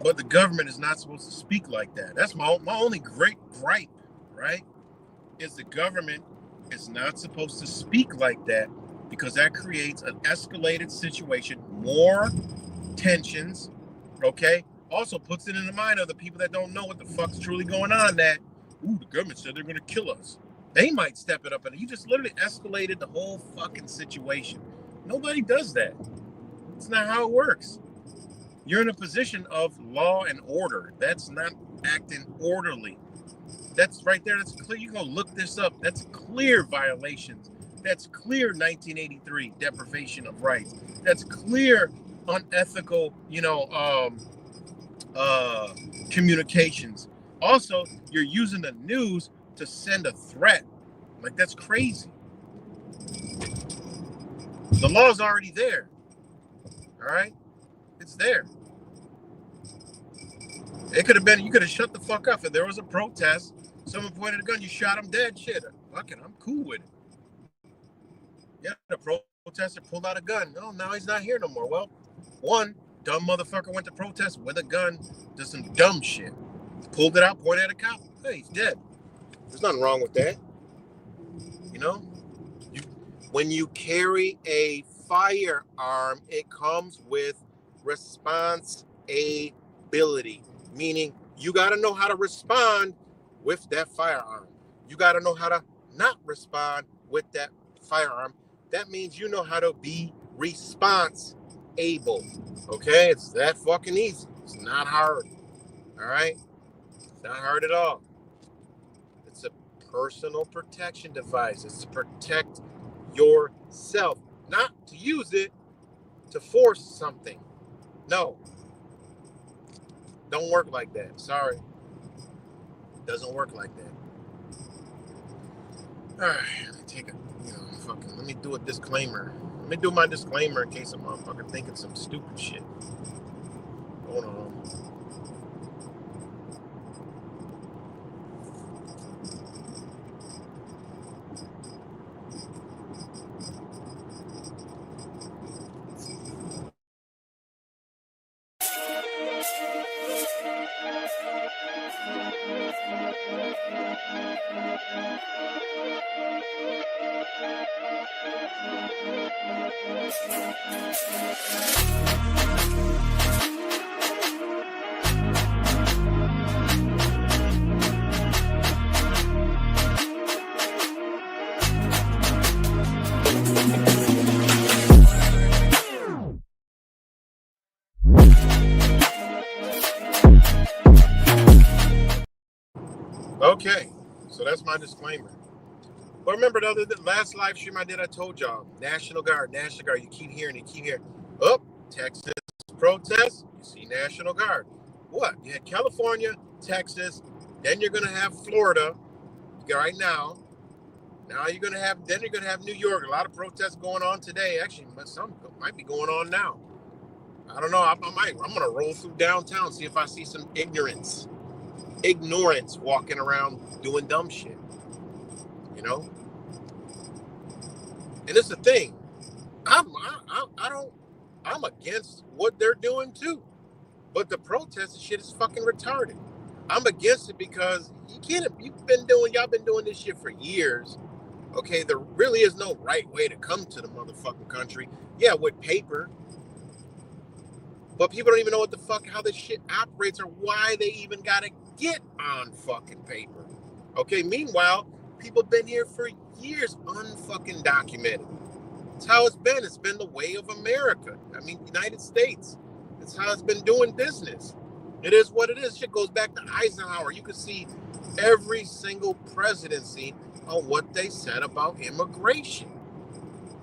Speaker 5: But the government is not supposed to speak like that. That's my only great gripe, right? Is the government is not supposed to speak like that, because that creates an escalated situation, more tensions, okay? Also puts it in the mind of the people that don't know what the fuck's truly going on, that, the government said they're going to kill us. They might step it up, and you just literally escalated the whole fucking situation. Nobody does that. It's not how it works. You're in a position of law and order. That's not acting orderly. That's right there. That's clear. You can go look this up. That's clear violations. That's clear 1983 deprivation of rights. That's clear unethical, communications. Also, you're using the news to send a threat. Like, that's crazy. The law's already there. All right? It's there. It could have been, you could have shut the fuck up. If there was a protest, someone pointed a gun, you shot him dead. Shit, fucking, I'm cool with it. Yeah, the protester pulled out a gun. No, now he's not here no more. Well, one dumb motherfucker went to protest with a gun, did some dumb shit. Pulled it out, pointed at a cop. Hey, he's dead. There's nothing wrong with that. When you carry a firearm, it comes with responsibility, meaning you got to know how to respond with that firearm. You got to know how to not respond with that firearm. That means you know how to be response-able. Okay? It's that fucking easy. It's not hard. All right? It's not hard at all. It's a personal protection device. It's to protect yourself, not to use it to force something. No. Don't work like that. Sorry. It doesn't work like that. All right, let me take let me do a disclaimer. Let me do my disclaimer in case a motherfucker thinking some stupid shit. Hold on. Okay, So that's my disclaimer. But remember the last live stream I did, I told y'all, National Guard. You keep hearing. Oh, Texas protests, you see National Guard. What? You had California, Texas, then you're going to have Florida right now. Now you're going to have New York. A lot of protests going on today. Actually, some might be going on now. I don't know. I'm going to roll through downtown, see if I see some ignorance walking around doing dumb shit. You know? And it's the thing. I'm against what they're doing too. But the protest shit is fucking retarded. I'm against it because y'all been doing this shit for years. Okay, there really is no right way to come to the motherfucking country. Yeah, with paper. But people don't even know what the fuck, how this shit operates or why they even gotta get on fucking paper. Okay, meanwhile, people been here for years unfucking documented. It's how it's been. It's been the way of America. I mean, United States. It's how it's been doing business. It is what it is. Shit goes back to Eisenhower. You can see every single presidency on what they said about immigration.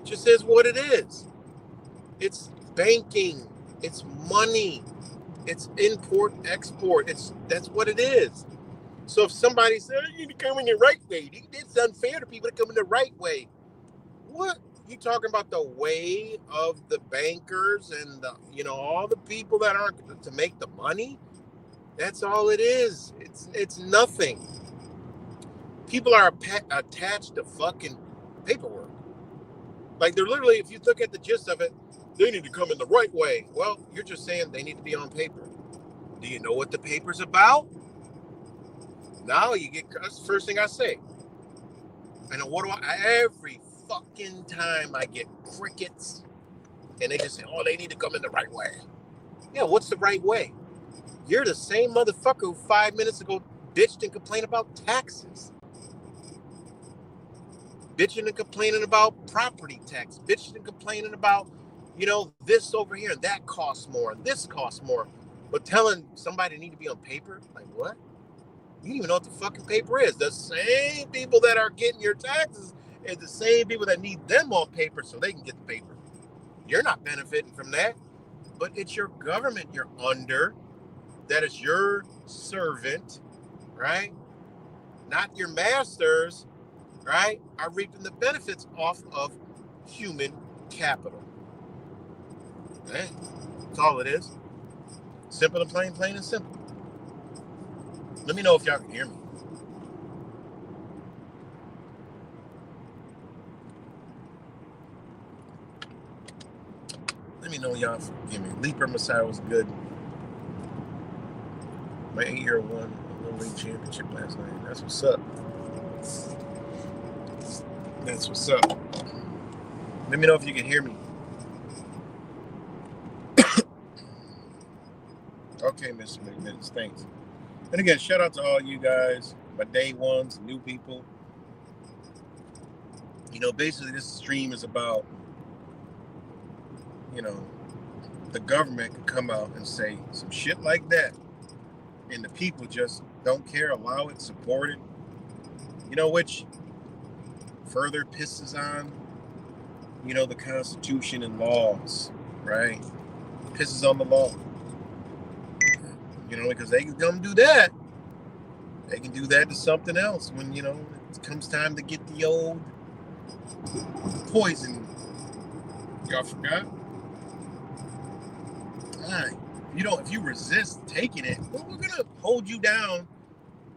Speaker 5: It just is what it is. It's banking. It's money. It's import, export. That's what it is. So if somebody said, you need to come in the right way, it's unfair to people to come in the right way. What? You talking about the way of the bankers and all the people that aren't to make the money? That's all it is. It's nothing. People are attached to fucking paperwork. Like they're literally, if you look at the gist of it, they need to come in the right way. Well, you're just saying they need to be on paper. Do you know what the paper's about? Now that's the first thing I say. And what do every fucking time I get crickets and they just say, oh, they need to come in the right way. Yeah, what's the right way? You're the same motherfucker who 5 minutes ago bitched and complained about taxes. Bitching and complaining about property tax. Bitching and complaining about, this over here, that costs more, this costs more. But telling somebody they need to be on paper, like what? You don't even know what the fucking paper is. The same people that are getting your taxes is the same people that need them on paper so they can get the paper. You're not benefiting from that, but it's your government you're under. That is your servant, right? Not your masters, right? Are reaping the benefits off of human capital. Okay? That's all it is. Simple and plain and simple. Let me know if y'all can hear me. Let me know y'all forgive me. Leaper Messiah was good. My 8-year won a Little League championship last night. That's what's up. That's what's up. Let me know if you can hear me. Okay, Mr. McMillan, thanks. And again, shout out to all you guys, my day ones, new people. Basically this stream is about, the government could come out and say some shit like that. And the people just don't care, allow it, support it. Which further pisses on, the Constitution and laws, right? Pisses on the law. Because they can come do that. They can do that to something else when, it comes time to get the old poison. Y'all forgot? All right. If you resist taking it, well, we're going to hold you down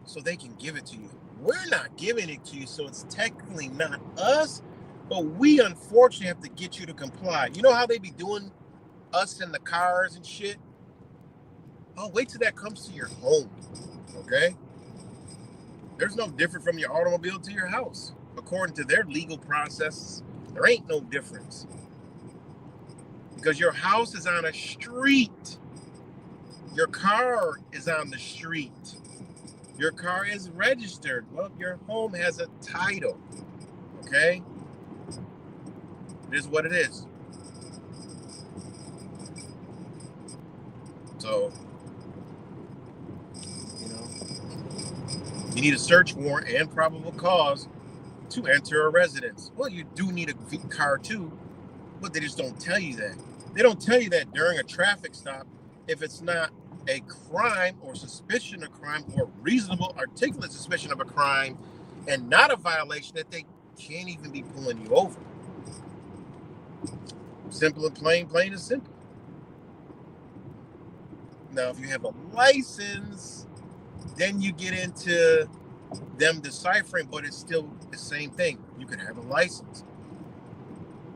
Speaker 5: so they can give it to you. We're not giving it to you, so it's technically not us, but we unfortunately have to get you to comply. You know how they be doing us in the cars and shit? Oh, wait till that comes to your home, okay? There's no different from your automobile to your house. According to their legal processes, there ain't no difference. Because your house is on a street. Your car is on the street. Your car is registered. Well, your home has a title, okay? It is what it is. So, You need a search warrant and probable cause to enter a residence. Well, you do need a car too, but they just don't tell you that. They don't tell you that during a traffic stop, if it's not a crime or suspicion of crime or reasonable articulate suspicion of a crime and not a violation, that they can't even be pulling you over. Simple and plain and simple. Now, if you have a license, then you get into them deciphering, but it's still the same thing. You can have a license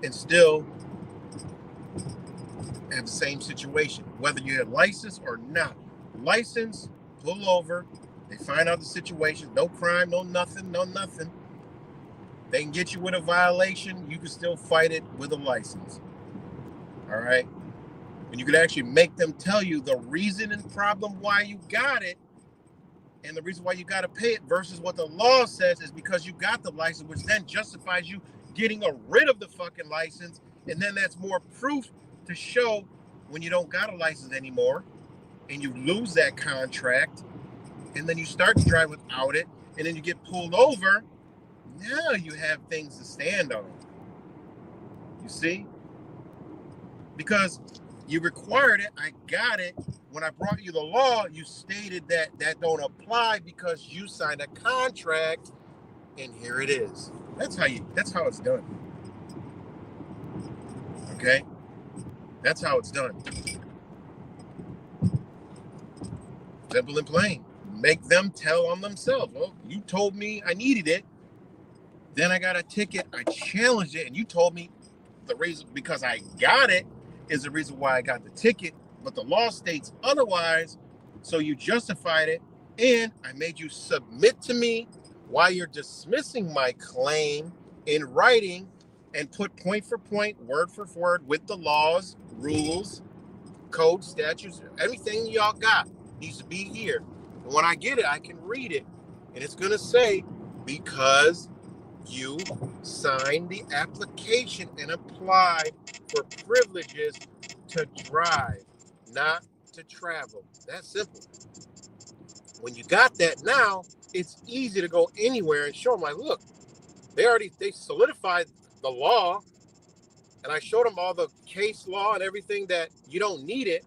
Speaker 5: and still have the same situation, whether you have license or not. License, pull over, they find out the situation, no crime, no nothing. They can get you with a violation, you can still fight it with a license. All right? And you could actually make them tell you the reason and problem why you got it, and the reason why you got to pay it versus what the law says is because you got the license, which then justifies you getting rid of the fucking license. And then that's more proof to show when you don't got a license anymore and you lose that contract and then you start to drive without it and then you get pulled over. Now you have things to stand on. You see? Because you required it, I got it. When I brought you the law, you stated that don't apply because you signed a contract, and here it is. That's how it's done. Okay? That's how it's done. Simple and plain. Make them tell on themselves. Well, you told me I needed it. Then I got a ticket. I challenged it, and you told me the reason because I got it is the reason why I got the ticket, but the law states otherwise, so you justified it, and I made you submit to me why you're dismissing my claim in writing and put point for point, word for word with the laws, rules, code, statutes, everything y'all got needs to be here. And when I get it, I can read it, and it's going to say, because you signed the application and applied for privileges to drive, not to travel. That's simple. When you got that now, it's easy to go anywhere and show them, like, look, they solidified the law, and I showed them all the case law and everything that you don't need it,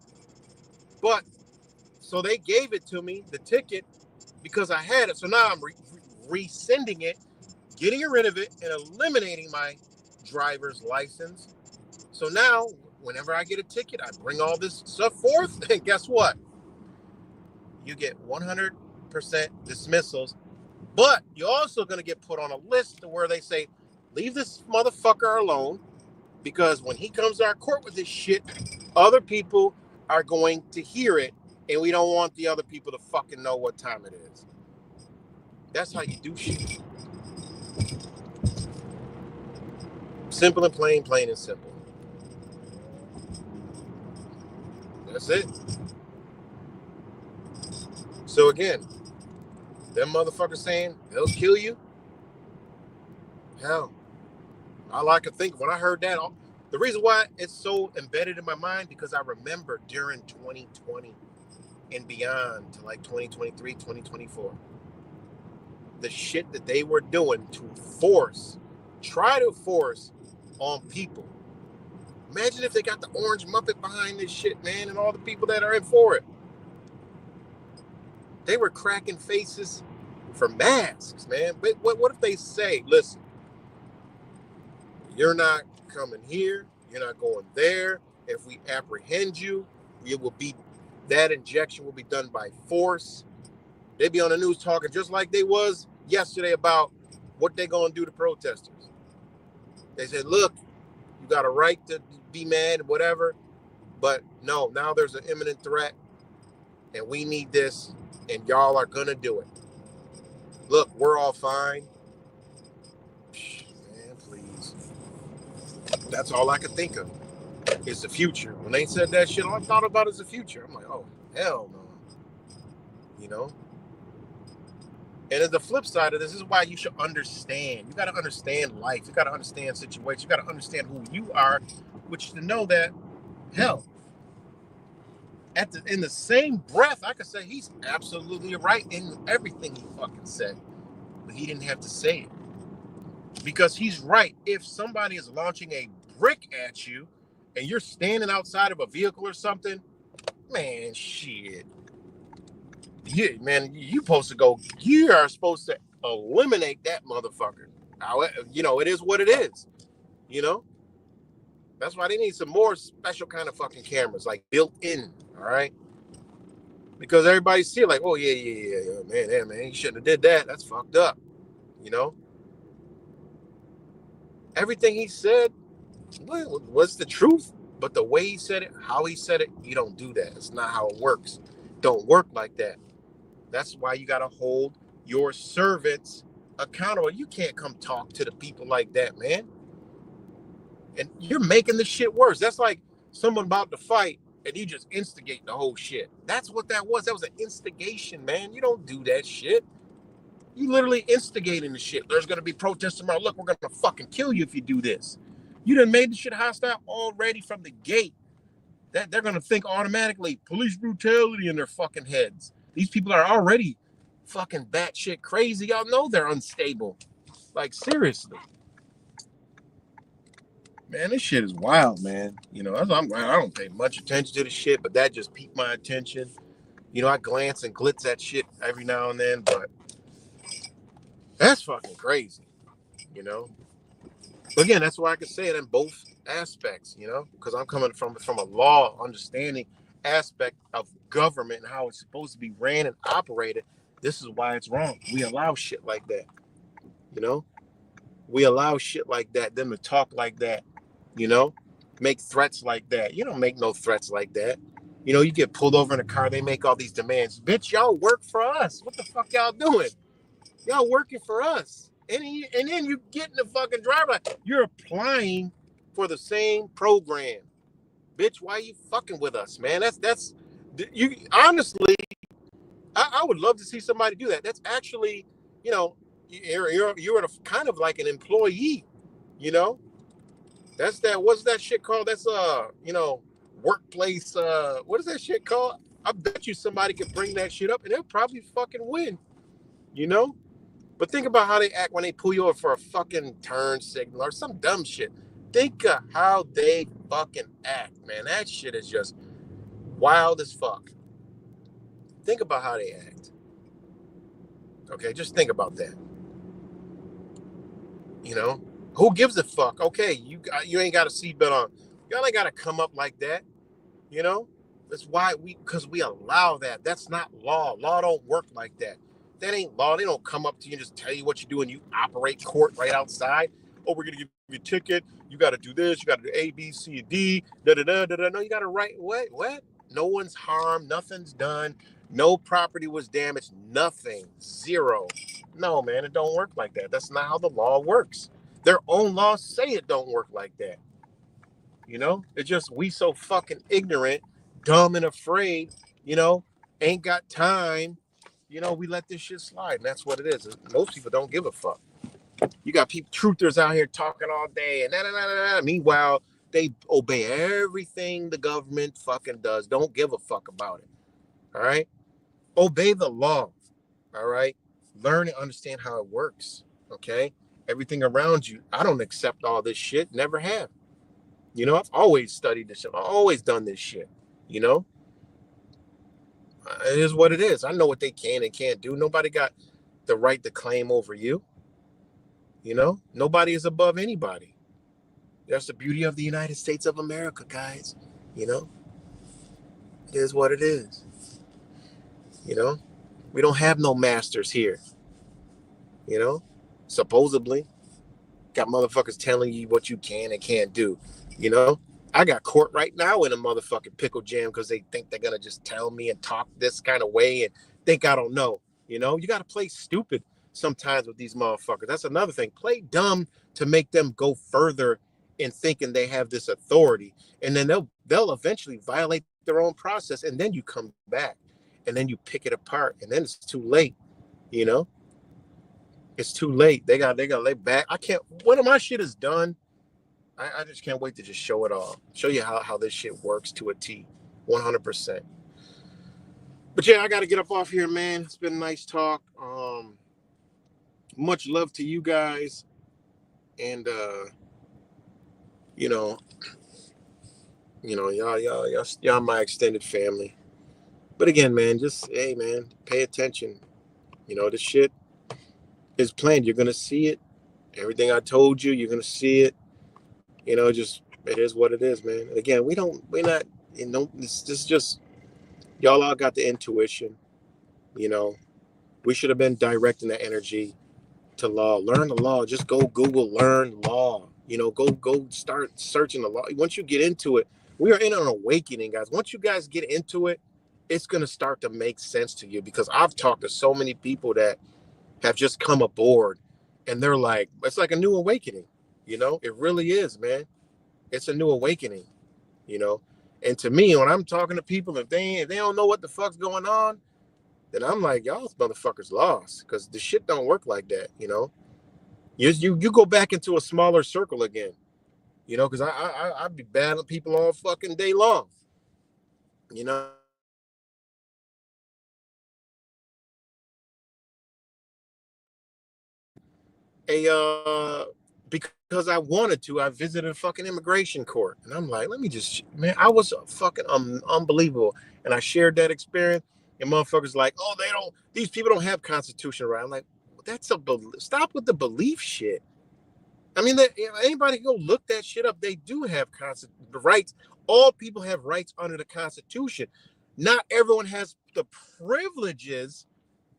Speaker 5: but so they gave it to me, the ticket, because I had it. So now I'm rescinding it, getting rid of it, and eliminating my driver's license. So now, whenever I get a ticket, I bring all this stuff forth, and guess what? You get 100% dismissals, but you're also going to get put on a list to where they say, leave this motherfucker alone, because when he comes to our court with this shit, other people are going to hear it, and we don't want the other people to fucking know what time it is. That's how you do shit. Simple and plain and simple. That's it. So again, them motherfuckers saying they'll kill you. Hell, all I could think when I heard that, the reason why it's so embedded in my mind, because I remember during 2020 and beyond to like 2023, 2024, the shit that they were doing to try to force on people. Imagine if they got the orange Muppet behind this shit, man, and all the people that are in for it. They were cracking faces for masks, man. But what if they say, listen, you're not coming here, you're not going there. If we apprehend you, that injection will be done by force. They be on the news talking just like they was yesterday about what they gonna do to protesters. They said, look, you got a right to be mad and whatever, but no, now there's an imminent threat and we need this and y'all are gonna do it. Look, we're all fine. Man, please. That's all I could think of is the future. When they said that shit, all I thought about is the future. I'm like, oh, hell no. You know? And the flip side of this is why you should understand. You got to understand life. You got to understand situations. You got to understand who you are, which is to know that, hell, in the same breath, I could say he's absolutely right in everything he fucking said, but he didn't have to say it because he's right. If somebody is launching a brick at you, and you're standing outside of a vehicle or something, man, shit. You, man, you are supposed to eliminate that motherfucker. You know, it is what it is. You know? That's why they need some more special kind of fucking cameras, like built in, all right? Because everybody see it like, oh, yeah, man, you shouldn't have did that. That's fucked up, you know? Everything he said was the truth, but the way he said it, how he said it, you don't do that. It's not how it works. Don't work like that. That's why you got to hold your servants accountable. You can't come talk to the people like that, man. And you're making the shit worse. That's like someone about to fight and you just instigate the whole shit. That's what that was. That was an instigation, man. You don't do that shit. You literally instigating the shit. There's going to be protests tomorrow. Look, we're going to fucking kill you if you do this. You done made the shit hostile already from the gate. That they're going to think automatically police brutality in their fucking heads. These people are already fucking batshit crazy. Y'all know they're unstable. Like, seriously. Man, this shit is wild, man. You know, I don't pay much attention to the shit, but that just piqued my attention. You know, I glance and glitz at shit every now and then, but that's fucking crazy, you know? Again, that's why I can say it in both aspects, you know, because I'm coming from a law understanding aspect of government and how it's supposed to be ran and operated. This is why it's wrong. We allow shit like that, you know? We allow shit like that, them to talk like that, you know? Make threats like that. You don't make no threats like that. You know, you get pulled over in a car, they make all these demands. Bitch, y'all work for us. What the fuck y'all doing? Y'all working for us. And then you get in the fucking driver. You're applying for the same program. Bitch, why you fucking with us, man? That's you honestly, I would love to see somebody do that. That's actually, you know, you're kind of like an employee, you know? That's that, what's that shit called? That's you know, workplace, what is that shit called? I bet you somebody could bring that shit up and they'll probably fucking win, you know? But think about how they act when they pull you over for a fucking turn signal or some dumb shit. Think of how they fucking act, man. That shit is just wild as fuck. Think about how they act. Okay, just think about that. You know, who gives a fuck? Okay, you ain't got a seatbelt on. Y'all ain't got to come up like that. You know, that's why because we allow that. That's not law. Law don't work like that. That ain't law. They don't come up to you and just tell you what you do and you operate court right outside. Oh, we're gonna give you a ticket. You got to do this. You got to do A, B, C, and D. Da da da da da. No, you got to write what? No one's harmed. Nothing's done. No property was damaged. Nothing. Zero. No, man, it don't work like that. That's not how the law works. Their own laws say it don't work like that. You know, it's just we so fucking ignorant, dumb, and afraid. You know, ain't got time. You know, we let this shit slide, and that's what it is. Most people don't give a fuck. You got people, truthers out here talking all day, and meanwhile, they obey everything the government fucking does. Don't give a fuck about it. All right? Obey the law. All right? Learn and understand how it works. Okay? Everything around you. I don't accept all this shit. Never have. You know, I've always studied this shit. I've always done this shit. You know? It is what it is. I know what they can and can't do. Nobody got the right to claim over you. You know, nobody is above anybody. That's the beauty of the United States of America, guys. You know, it is what it is. You know, we don't have no masters here. You know, supposedly, got motherfuckers telling you what you can and can't do. You know, I got court right now in a motherfucking pickle jam because they think they're going to just tell me and talk this kind of way and think I don't know. You know, you got to play stupid sometimes with these motherfuckers. That's another thing. Play dumb to make them go further in thinking they have this authority. And then they'll eventually violate their own process. And then you come back and then you pick it apart. And then it's too late. You know, it's too late. They got to lay back. I can't, when my shit is done, I just can't wait to just show it all. Show you how this shit works to a T. 100%. But yeah, I got to get up off here, man. It's been a nice talk. Much love to you guys, and you know, y'all my extended family. But again, man, just hey, man, pay attention. This shit is planned. You're gonna see it. Everything I told you, you're gonna see it. Just it is what it is, man. And again, we're not. This is just y'all all got the intuition. We should have been directing the energy to law. Learn the law. Just go Google learn law. Go start searching the law. Once you get into it, we are in an awakening, guys. Once you guys get into it, it's gonna start to make sense to you, because I've talked to so many people that have just come aboard, and they're like, it's like a new awakening. It really is, man. It's a new awakening. And to me, when I'm talking to people, if they don't know what the fuck's going on, then I'm like, y'all motherfuckers lost, because the shit don't work like that. You go back into a smaller circle again, because I'd be battling people all fucking day long, because I wanted to. I visited a fucking immigration court, and I'm like, let me just, man, I was fucking unbelievable, and I shared that experience, and motherfuckers like, oh, these people don't have constitutional right. I'm like, stop with the belief shit. I mean, anybody go look that shit up. They do have rights. All people have rights under the Constitution. Not everyone has the privileges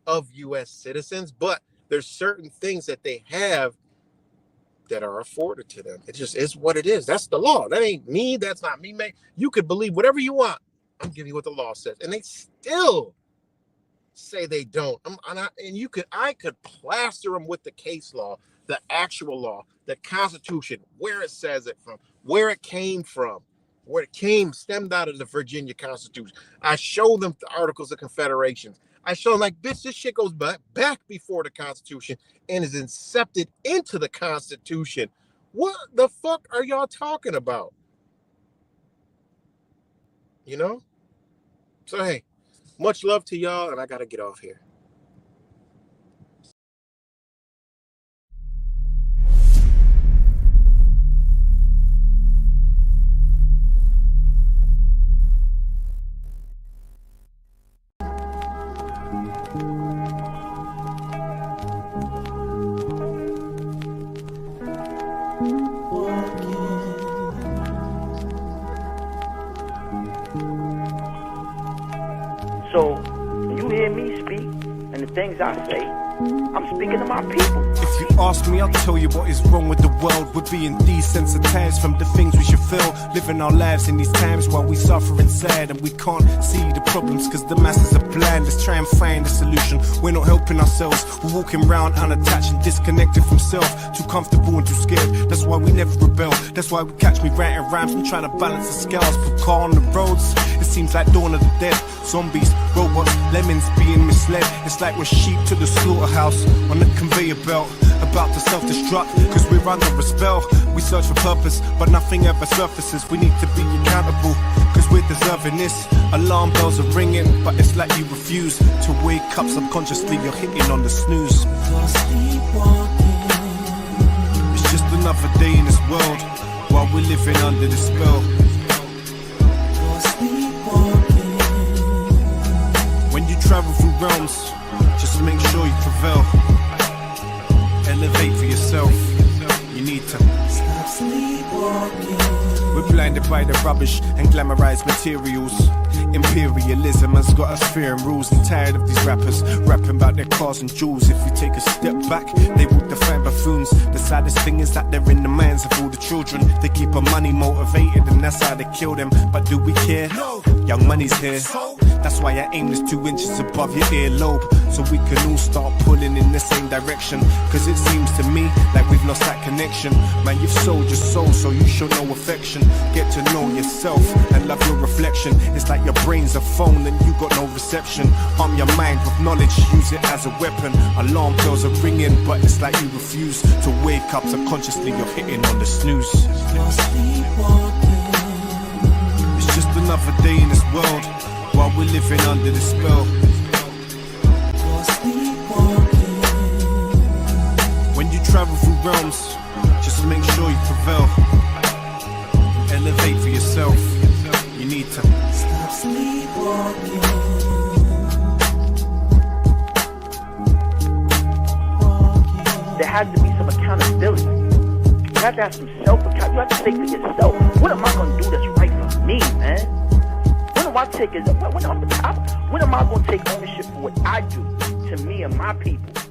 Speaker 5: of U.S. citizens, but there's certain things that they have that are afforded to them. It just is what it is. That's the law. That ain't me. That's not me, man. You could believe whatever you want. I'm giving you what the law says, and they still say they don't. I could plaster them with the case law, the actual law, the Constitution, where it says it from, where it came from, stemmed out of the Virginia Constitution. I show them the Articles of Confederation. I show them, like, bitch, this shit goes back before the Constitution and is incepted into the Constitution. What the fuck are y'all talking about? So, hey, much love to y'all, and I got to get off here.
Speaker 6: So, when you hear me speak, and the things I say, I'm speaking to my people.
Speaker 7: If you ask me, I'll tell you what is wrong with the world. We're being desensitized from the things we should feel. Living our lives in these times while we suffer inside, and we can't see the problems because the masses are blind. Let's try and find a solution. We're not helping ourselves. We're walking around unattached and disconnected from self. Too comfortable and too scared. That's why we never rebel. That's why we catch me writing rhymes and trying to balance the scales. Put car on the roads. It seems like dawn of the dead. Zombies, robots, lemons being misled. It's like we're sheep to the slaughterhouse on the conveyor belt, about to self-destruct because we're under a spell. We search for purpose, but nothing ever surfaces. We need to be accountable because we're deserving this. Alarm bells are ringing, but it's like you refuse to wake up. Subconsciously you're hitting on the snooze. It's just another day in this world while we're living under the spell. When you travel through realms, just make sure you prevail. Elevate for yourself. You need to stop sleepwalking. We're blinded by the rubbish and glamorized materials. Imperialism has got us fearing rules. I'm tired of these rappers rapping about their cars and jewels. If you take a step back, they will define buffoons. The saddest thing is that they're in the minds of all the children. They keep our money motivated and that's how they kill them. But do we care? No. Young money's here. That's why I aim this 2 inches above your earlobe, so we can all start pulling in the same direction. Cause it seems to me like we've lost that connection. Man, you've sold your soul, so you show no affection. Get to know yourself and love your reflection. It's like your brain's a phone and you got no reception. Arm your mind with knowledge, use it as a weapon. Alarm bells are ringing, but it's like you refuse to wake up. Subconsciously you're hitting on the snooze. It's just another day in this world while we're living under the spell. When you travel through realms, just make sure you prevail. Elevate for yourself. You need to stop sleepwalking.
Speaker 6: There has to be some accountability. You have to have some self-account. You have to say to yourself, what am I going to do that's right for me, man? When am I going to take ownership for what I do to me and my people?